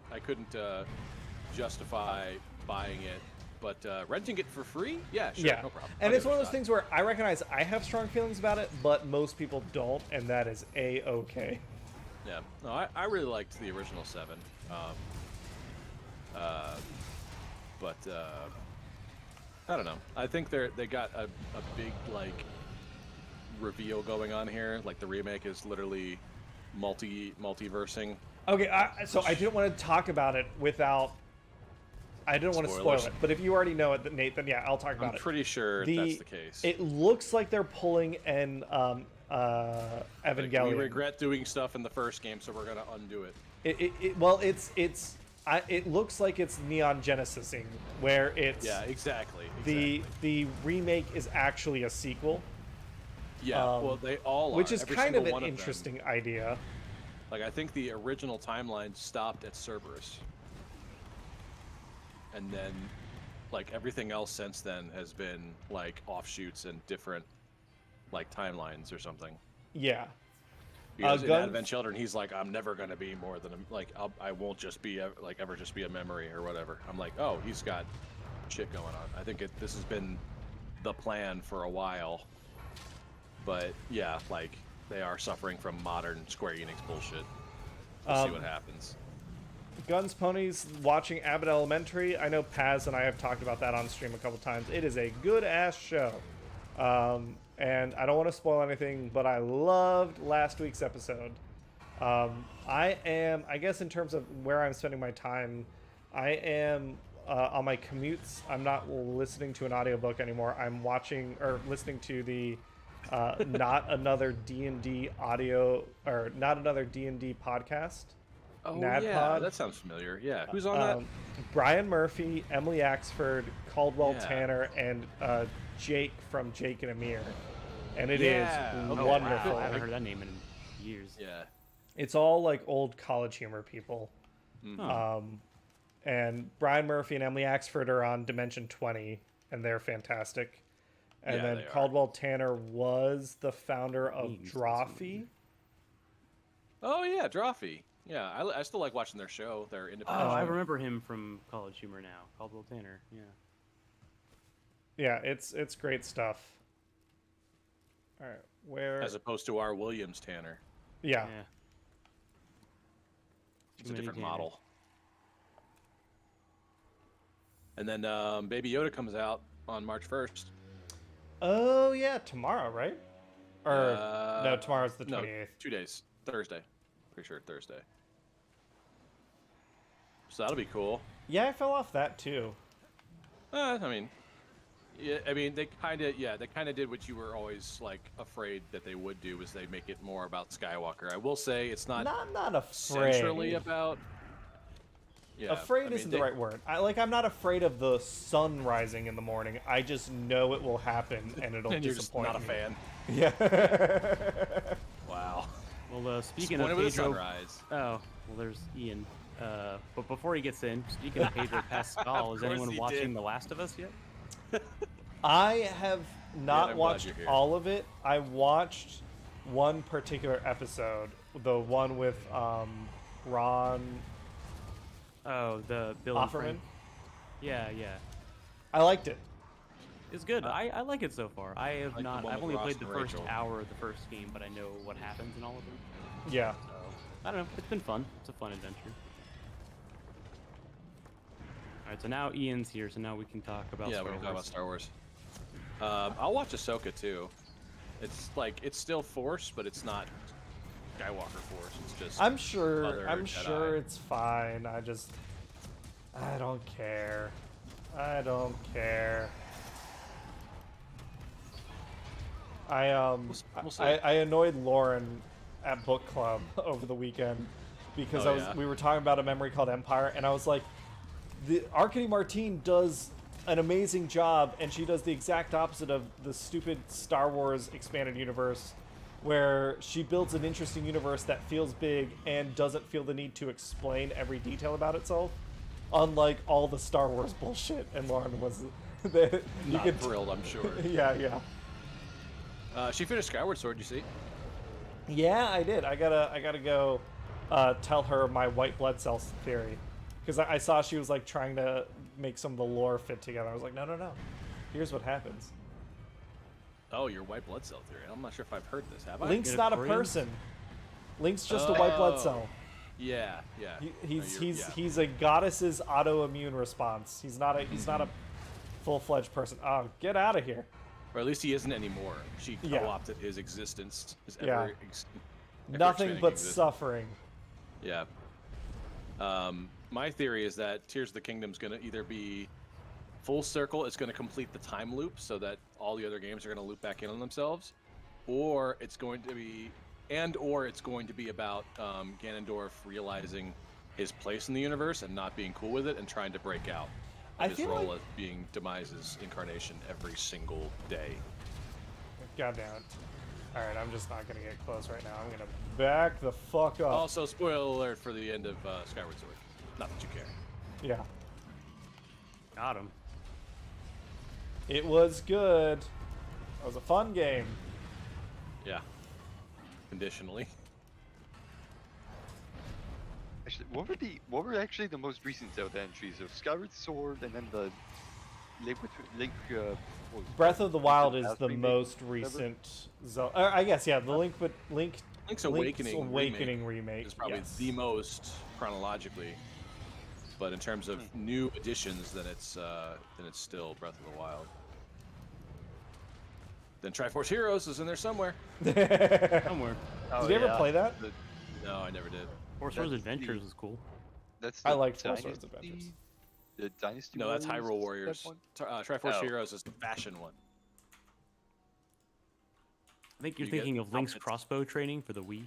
justify buying it, but renting it for free, yeah, sure, Yeah, no problem. and I'll it's give it one a of those shot. things where I recognize I have strong feelings about it, but most people don't, and that is a-okay. Yeah, no, I really liked the original 7, but I don't know. I think they got a big like reveal going on here. Like the remake is literally multiversing. Okay, so I didn't want to talk about it without. I didn't want to spoil Spoilers. it, but if you already know it, Nate, then yeah, I'll talk about I'm it. pretty sure that's the case. It looks like they're pulling an Like, Evangelion. we regret doing stuff in the first game, so we're gonna undo it. It looks like it's Neon Genesising, where it's Yeah, exactly. the remake is actually a sequel, Yeah, well, they all are. which is every kind of single an one them. interesting idea. Like, I think the original timeline stopped at Cerberus. And then, like, everything else since then has been, like, offshoots and different, like, timelines or something. Yeah. Because in Guns- Advent Children, he's like, I'm never going to be more than, I won't just be, ever just be a memory or whatever. I'm like, oh, he's got shit going on. I think this has been the plan for a while. But, yeah, like, they are suffering from modern Square Enix bullshit. We'll see what happens. Guns Ponies watching Abbott Elementary. I know Paz and I have talked about that on stream a couple times. It is a good ass show. And I don't want to spoil anything, but I loved last week's episode. I guess in terms of where I'm spending my time, I am on my commutes, I'm not listening to an audiobook anymore. I'm watching or listening to the not another D&D audio or not another D&D podcast. Oh NADPod. yeah, that sounds familiar. Yeah, who's on that? Brian Murphy, Emily Axford, Caldwell Yeah. Tanner, and Jake from Jake and Amir. And it is Yeah. Oh, wonderful. Wow, I haven't heard that name in years. Yeah. It's all like old college humor people. Huh. And Brian Murphy and Emily Axford are on Dimension 20, and they're fantastic. And Yeah, then they are. Caldwell Tanner was the founder of Names, that's Drawfee. Oh yeah, Drawfee. Yeah, I still like watching their show. Their Oh, independent. I show. remember him from College Humor now. Caldwell Tanner. Yeah. Yeah, it's great stuff. All right, where? As opposed to our Williams Tanner. Yeah. Yeah. It's Too a many different Tanners. model. And then Baby Yoda comes out on March 1st. Oh yeah, tomorrow, right? Or no, tomorrow's the No, 28th. 2 days. Thursday. Pretty sure Thursday. So that'll be cool. Yeah, I fell off that too. I mean, yeah, I mean they kind of did what you were always like afraid that they would do, is they make it more about Skywalker. I will say it's not Not afraid. centrally about. Yeah, Afraid I mean, isn't the right word. I'm not afraid of the sun rising in the morning. I just know it will happen, and it'll And you're just disappoint not a me. fan. Yeah. Wow. Well, speaking of Disappointed with the Pedro. sunrise. Oh, well, there's Ian. But before he gets in, speaking of Pedro Pascal, is course anyone he watching did. The Last of Us yet? I have not I'm glad watched you're here. all of it. I watched one particular episode, the one with Ron Oh, the Bill and Offerman. Frank. Yeah, yeah. I liked it. It's good. I like it so far. I have like the not. one I've with only Ross played the and first Rachel. hour of the first game, but I know what happens in all of them. Yeah. So I don't know. It's been fun. It's a fun adventure. All right. So now Ian's here. So now we can talk about. Yeah, Star we can talk about Wars. Star Wars. I'll watch Ahsoka too. It's like it's still Force, but it's not Skywalker Force. It's just. I'm sure. Other I'm Jedi. sure it's fine. I don't care. I don't care. We'll see. I annoyed Lauren at book club over the weekend because Oh, yeah? we were talking about a memory called Empire, and I was like, the Arkady Martine does an amazing job, and she does the exact opposite of the stupid Star Wars expanded universe, where she builds an interesting universe that feels big and doesn't feel the need to explain every detail about itself, unlike all the Star Wars bullshit. And Lauren was, you Not could thrilled, I'm sure. yeah. She finished Skyward Sword. You see? Yeah, I did. I gotta go tell her my white blood cells theory, because I saw she was like trying to make some of the lore fit together. I was like, no. Here's what happens. Oh, your white blood cell theory. I'm not sure if I've heard this. Have I? Link's Get not a Korean? person. Link's just a white blood Oh. cell. Yeah. He's a goddess's autoimmune response. He's not a full-fledged person. Oh, get out of here. Or at least he isn't anymore. She Yeah. co-opted his existence. His Yeah. ever Nothing expanding but existence. suffering. Yeah. My theory is that Tears of the Kingdom's going to either be full circle, it's going to complete the time loop so that all the other games are going to loop back in on themselves, or it's going to be about Ganondorf realizing his place in the universe and not being cool with it and trying to break out I of his feel role like- as being Demise's incarnation every single day. God damn it. All right, I'm just not gonna get close right now. I'm gonna back the fuck up. Also, spoiler alert for the end of Skyward Sword. Not that you care. Yeah. Got him. It was good. It was a fun game. Yeah. Conditionally. Actually, what were actually the most recent Zelda entries of Skyward Sword and then the Link? What was it? Breath of the Wild is Past the remake, most whatever? recent Zelda. I guess, yeah, the Link's Link's Awakening remake is probably yes. the most chronologically, but in terms of new additions, then it's still Breath of the Wild. Then Triforce Heroes is in there somewhere. Somewhere. Oh, Did you ever yeah. play that? No, I never did. Force Wars That's Adventures the- is cool. That's I the liked Force Wars Dynasty- Adventures. The Dynasty. No, that's Warriors, Hyrule that Warriors. one? Triforce Oh. Heroes is the fashion one. I think you're You get thinking of Link's outfits. crossbow training for the Wii.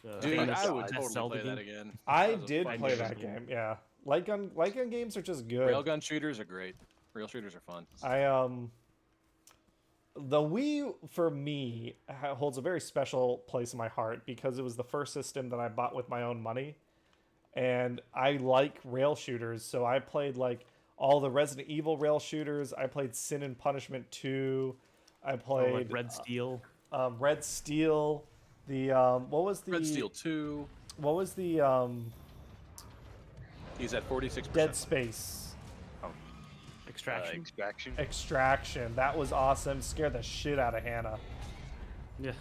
Dude, famous I would Best totally Zelda play that game. again. I That was a did fun play game. that game. Yeah, light gun games are just good. Railgun shooters are great. Rail shooters are fun. The Wii for me holds a very special place in my heart because it was the first system that I bought with my own money, and I like rail shooters. So I played like all the Resident Evil rail shooters. I played Sin and Punishment 2. I played like Red Steel. Red Steel. The what was the Red Steel 2. What was the He's at 46%. Dead Space Extraction. Extraction. Extraction? That was awesome. Scared the shit out of Hannah. Yeah.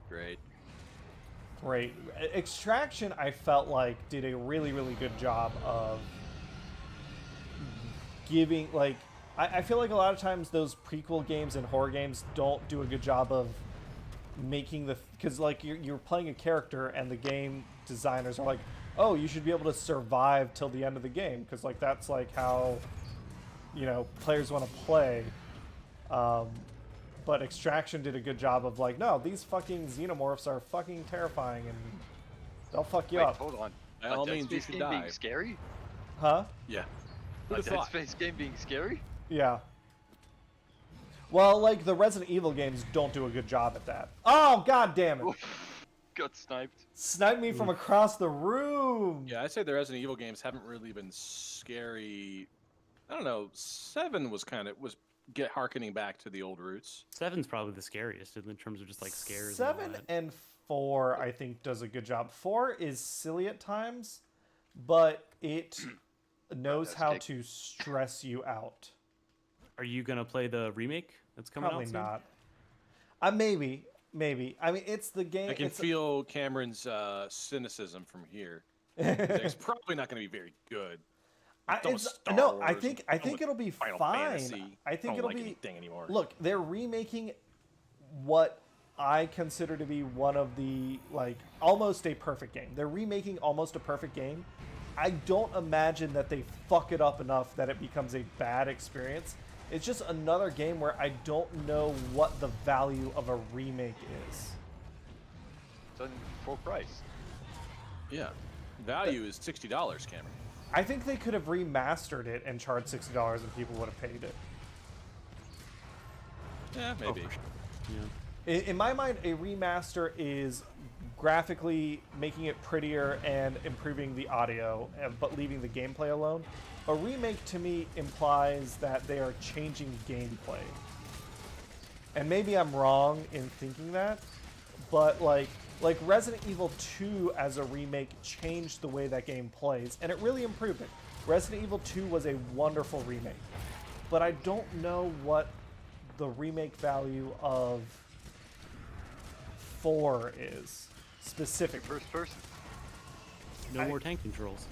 Great. Great. Extraction, I felt like did a really, really good job of giving, like, I feel like a lot of times those prequel games and horror games don't do a good job of making the, because like you're playing a character and the game designers are like, oh, you should be able to survive till the end of the game because like that's like how, you know, players want to play. But Extraction did a good job of like, no, these fucking xenomorphs are fucking terrifying and they'll fuck you Wait, up. hold on. By all Dead means, you Space should game being die. scary? Huh? Yeah. A Who'd have Dead thought? Space game being scary? Yeah. Well, like the Resident Evil games don't do a good job at that. Oh, god damn it. Got sniped. Sniped me from across the room. Yeah, I'd say the Resident Evil games haven't really been scary. I don't know. 7 was harkening back to the old roots. 7's probably the scariest in terms of just like scares. and 7 all that. and 4, I think, does a good job. 4 is silly at times, but it knows that's how kick. to stress you out. Are you gonna play the remake that's coming Probably out soon? not. Maybe. I mean, it's the game. I can it's feel Cameron's cynicism from here. It's probably not going to be very good. No, I think it'll be Final fine. Fantasy. I think don't it'll like be. anything anymore. Look, they're remaking what I consider to be one of the, like, almost a perfect game. They're remaking almost a perfect game. I don't imagine that they fuck it up enough that it becomes a bad experience. It's just another game where I don't know what the value of a remake is. It's on full price. Yeah. Value is $60, Cameron. I think they could have remastered it and charged $60 and people would have paid it. Yeah, maybe. Yeah. In my mind, a remaster is graphically making it prettier and improving the audio, but leaving the gameplay alone. A remake to me implies that they are changing gameplay. And maybe I'm wrong in thinking that, but like Resident Evil 2 as a remake changed the way that game plays, and it really improved it. Resident Evil 2 was a wonderful remake, but I don't know what the remake value of 4 is specific. First person. No more tank controls.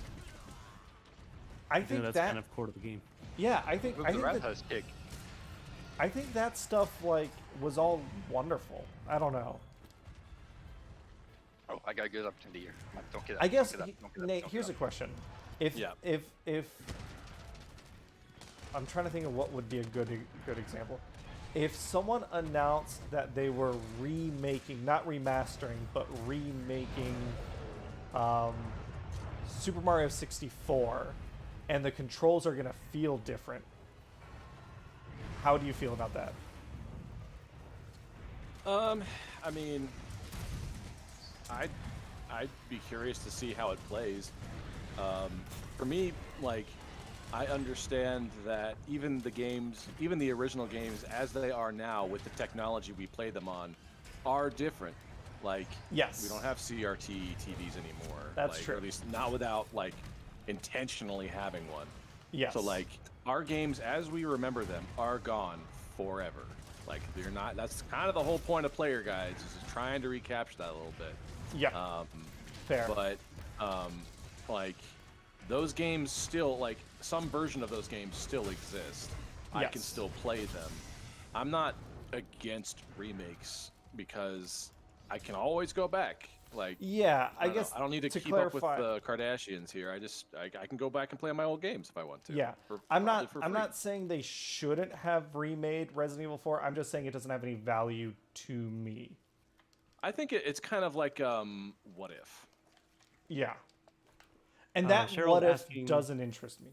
I You know, think that's that kind of core to the game. yeah, I think Move I the think that, roundhouse kick. I think that stuff like was all wonderful. I don't know. Oh, I got a good opportunity here. Come on, don't get up. I guess don't get up, don't get up, Nate, don't here's a get up. question. If Yeah. if I'm trying to think of what would be a good example. If someone announced that they were remaking, not remastering, but remaking Super Mario 64 and the controls are going to feel different, how do you feel about that? I mean, I'd be curious to see how it plays. For me, like, I understand that even the original games as they are now with the technology we play them on are different. Like, Yes. we don't have CRT TVs anymore. That's like, true. Or at least not without, like, intentionally having one. Yes. So, like, our games as we remember them are gone forever. Like, they're not, that's kind of the whole point of player guides, is just trying to recapture that a little bit. Yeah. Fair. But, like, those games still, like, some version of those games still exist. I can Yes. still play them. I'm not against remakes because I can always go back Like, Yeah, I don't know. guess I don't need to keep clarify, up with the Kardashians here. I can go back and play my old games if I want to. Yeah, for- I'm probably for not. I'm free. not saying they shouldn't have remade Resident Evil 4. I'm just saying it doesn't have any value to me. I think it's kind of like what if. Yeah, and that Cheryl's what if asking- doesn't interest me.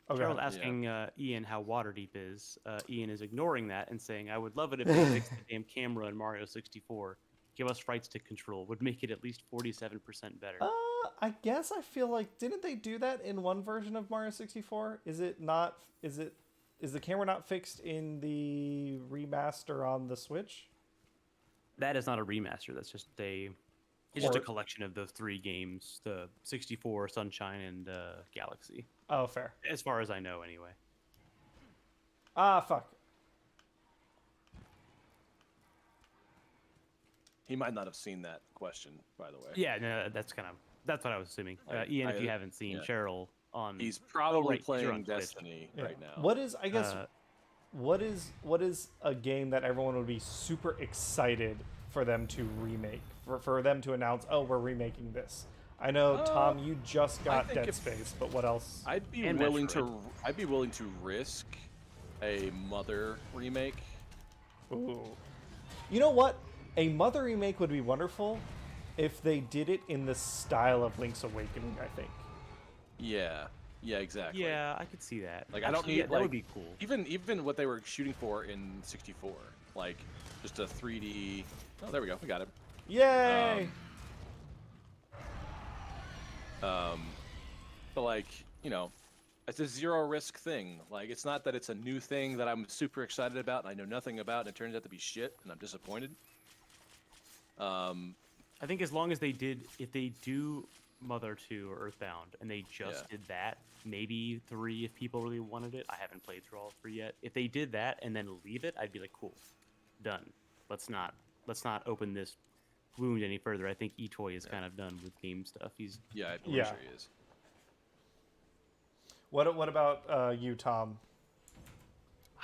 Oh, go Charles ahead. asking Ian how Waterdeep is. Ian is ignoring that and saying, "I would love it if they fixed the damn camera in Mario 64. Give us rights to control. Would make it at least 47% better." I guess I feel like didn't they do that in one version of Mario 64? Is it not? Is the camera not fixed in the remaster on the Switch? That is not a remaster. That's just a. It's just a Or- collection of those 3 games: the 64, Sunshine, and Galaxy. Oh, fair. As far as I know, anyway. Ah, fuck. He might not have seen that question, by the way. Yeah, no, that's what I was assuming. Ian, if you haven't seen yeah. Cheryl on, He's probably right, 'cause you're on playing Twitch. Destiny Yeah. right now. What is? I guess. What is a game that everyone would be super excited for them to remake? For them to announce, oh, we're remaking this. I know, Tom, you just got think Dead if- Space, but what else? I'd be And willing Metroid. to. I'd be willing to risk a Mother remake. Ooh. You know what? A Mother remake would be wonderful if they did it in the style of Link's Awakening, I think. Yeah. Yeah. Exactly. yeah, I could see that. Like I don't Actually, need yeah, that like would be cool. even what they were shooting for in 64, like just a 3D. Oh, there we go. We got it. Yay! But like, you know, it's a zero risk thing. Like it's not that it's a new thing that I'm super excited about and I know nothing about and it turns out to be shit and I'm disappointed. I think as long as if they do Mother 2 or Earthbound and they just Yeah. did that, maybe 3 if people really wanted it. I haven't played through all 3 yet. If they did that and then leave it, I'd be like, cool, done. Let's not open this wound any further. I think eToy is kind of done with game stuff. He's Yeah, I'm Yeah. sure he is. What about you, Tom?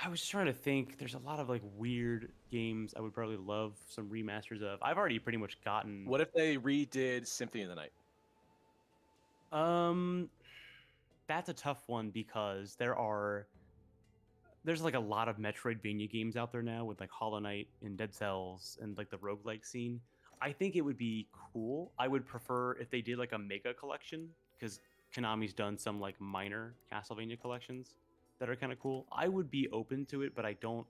I was trying to think. There's a lot of like weird games I would probably love some remasters of. I've already pretty much gotten. What if they redid Symphony of the Night? That's a tough one because there's like a lot of Metroidvania games out there now with like Hollow Knight and Dead Cells and like the roguelike scene. I think it would be cool. I would prefer if they did like a mega collection because Konami's done some like minor Castlevania collections that are kind of cool. I would be open to it, but I don't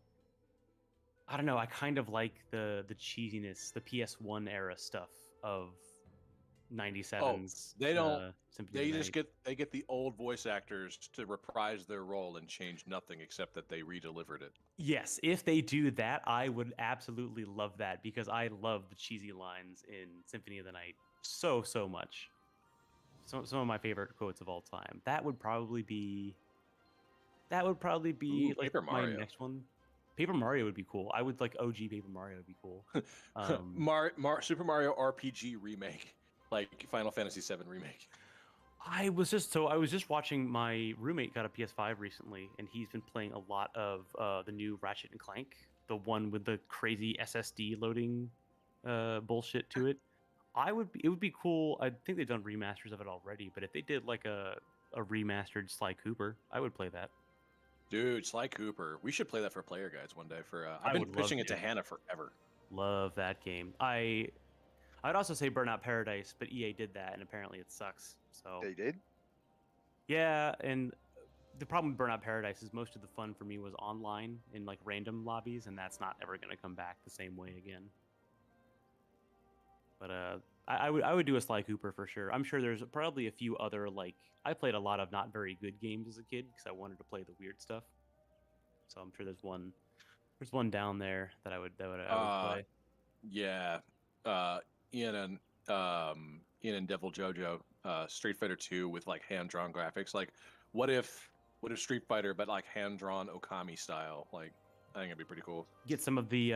know. I kind of like the cheesiness, the PS1 era stuff of 97's. They don't. Symphony They of the just Night. get the old voice actors to reprise their role and change nothing except that they redelivered it. Yes, if they do that, I would absolutely love that because I love the cheesy lines in Symphony of the Night so much. Some of my favorite quotes of all time. That would probably be Ooh, like Paper my Mario. next one. Paper Mario would be cool. I would like OG Paper Mario would be cool. Super Mario RPG remake, like Final Fantasy VII remake. I was just watching my roommate got a PS5 recently, and he's been playing a lot of the new Ratchet and Clank, the one with the crazy SSD loading bullshit to it. It would be cool. I think they've done remasters of it already, but if they did like a remastered Sly Cooper, I would play that. Dude, Sly Cooper. We should play that for player guides one day. I I've been would love pitching it to to. Hannah forever. Love that game. I'd also say Burnout Paradise, but EA did that, and apparently it sucks. So They did? yeah, and the problem with Burnout Paradise is most of the fun for me was online in like random lobbies, and that's not ever going to come back the same way again. But I would do a Sly Cooper for sure. I'm sure there's probably a few other like I played a lot of not very good games as a kid because I wanted to play the weird stuff. So I'm sure there's one down there that I would play. Yeah, Ian and Devil Jojo, Street Fighter 2 with like hand drawn graphics. Like, what if Street Fighter but like hand drawn Okami style? Like, I think it'd be pretty cool. Get some of the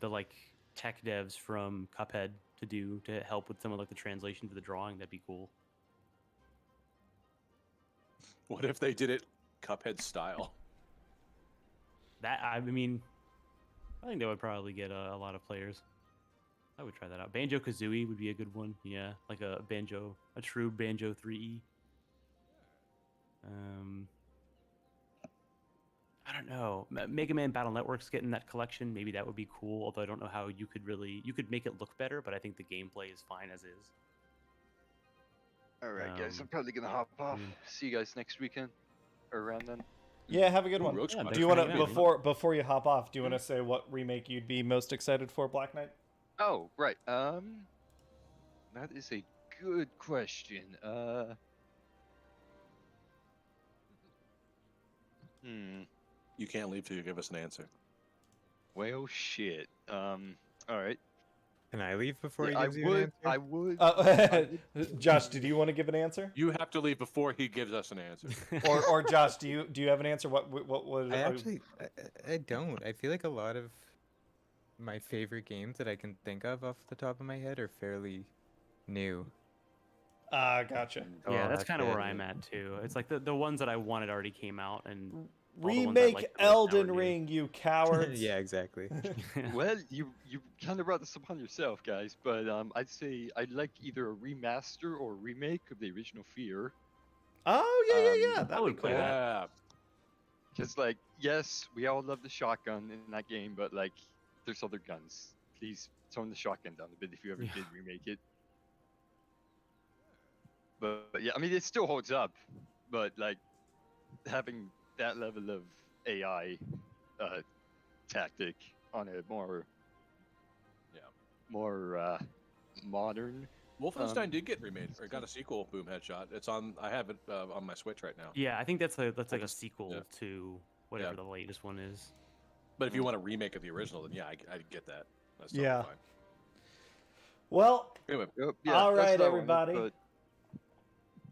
like tech devs from Cuphead to help with some of like the translation to the drawing. That'd be cool. What if they did it Cuphead style? That I mean, I think that would probably get a lot of players. I would try that out. Banjo Kazooie would be a good one. Yeah, like a true Banjo 3E. I don't know. Mega Man Battle Network's getting that collection. Maybe that would be cool. Although I don't know how you could make it look better, but I think the gameplay is fine as is. All right, guys. I'm probably gonna hop off. See you guys next weekend or around then. Yeah, have a good one. Yeah, do you want to before you hop off? Do you want to say what remake you'd be most excited for, Black Knight? Oh, right. That is a good question. You can't leave till you give us an answer. Well, shit. All right. Can I leave before he I gives you an would. answer? I would. Josh, did you want to give an answer? You have to leave before he gives us an answer. or Josh, do you have an answer? What was? I don't. I feel like a lot of my favorite games that I can think of off the top of my head are fairly new. Gotcha. Yeah, that's kind of where I'm at too. It's like the ones that I wanted already came out, and remake Elden Ring, you cowards. Yeah, exactly. Well, you kind of brought this upon yourself, guys. But I'd say I'd like either a remaster or a remake of the original Fear. Oh yeah. I would play that. Just like, yes, we all love the shotgun in that game, but like, there's other guns. Please tone the shotgun down a bit if you ever did remake it. But yeah, I mean, it still holds up. But like, having that level of AI tactic on a more modern. Wolfenstein did get remade or got a sequel. Boom Headshot. It's on. I have it on my Switch right now. Yeah, I think that's like a sequel to whatever the latest one is. But if you want a remake of the original, then I get that. That's totally fine. Well, anyway, all right, everybody.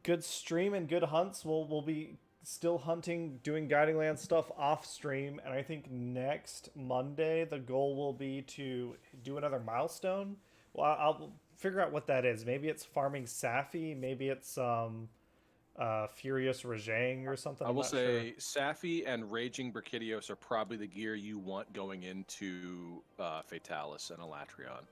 Good stream and good hunts. We'll be still hunting, doing Guiding Land stuff off stream, and I think next Monday the goal will be to do another milestone. Well, I'll figure out what that is. Maybe it's farming Safi. Maybe it's Furious Rajang or something. I will say Safi and Raging Brachydios are probably the gear you want going into Fatalis and Elatrion.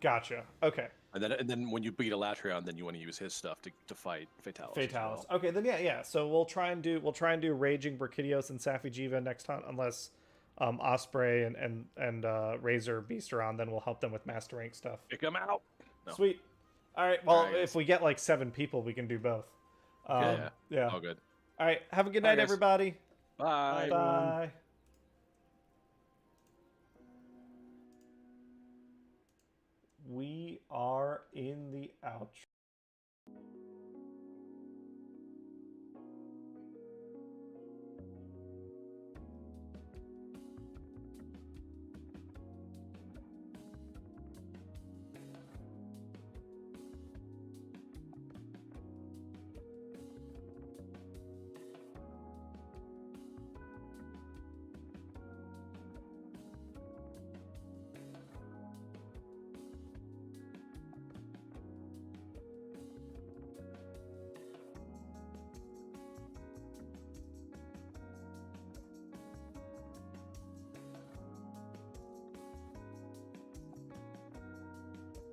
Gotcha. Okay. And then when you beat Elatrion, then you want to use his stuff to fight Fatalis. Fatalis. Okay, then yeah. So we'll try and do Raging Brachydios and Safi Jiva next hunt, unless Osprey and Razor Beast are on. Then we'll help them with Master Rank stuff. Pick them out. No. Sweet. All right. Well, if we get like 7 people, we can do both. Yeah. All good. All right. Have a good night, everybody. Bye. Bye. We are in the outro.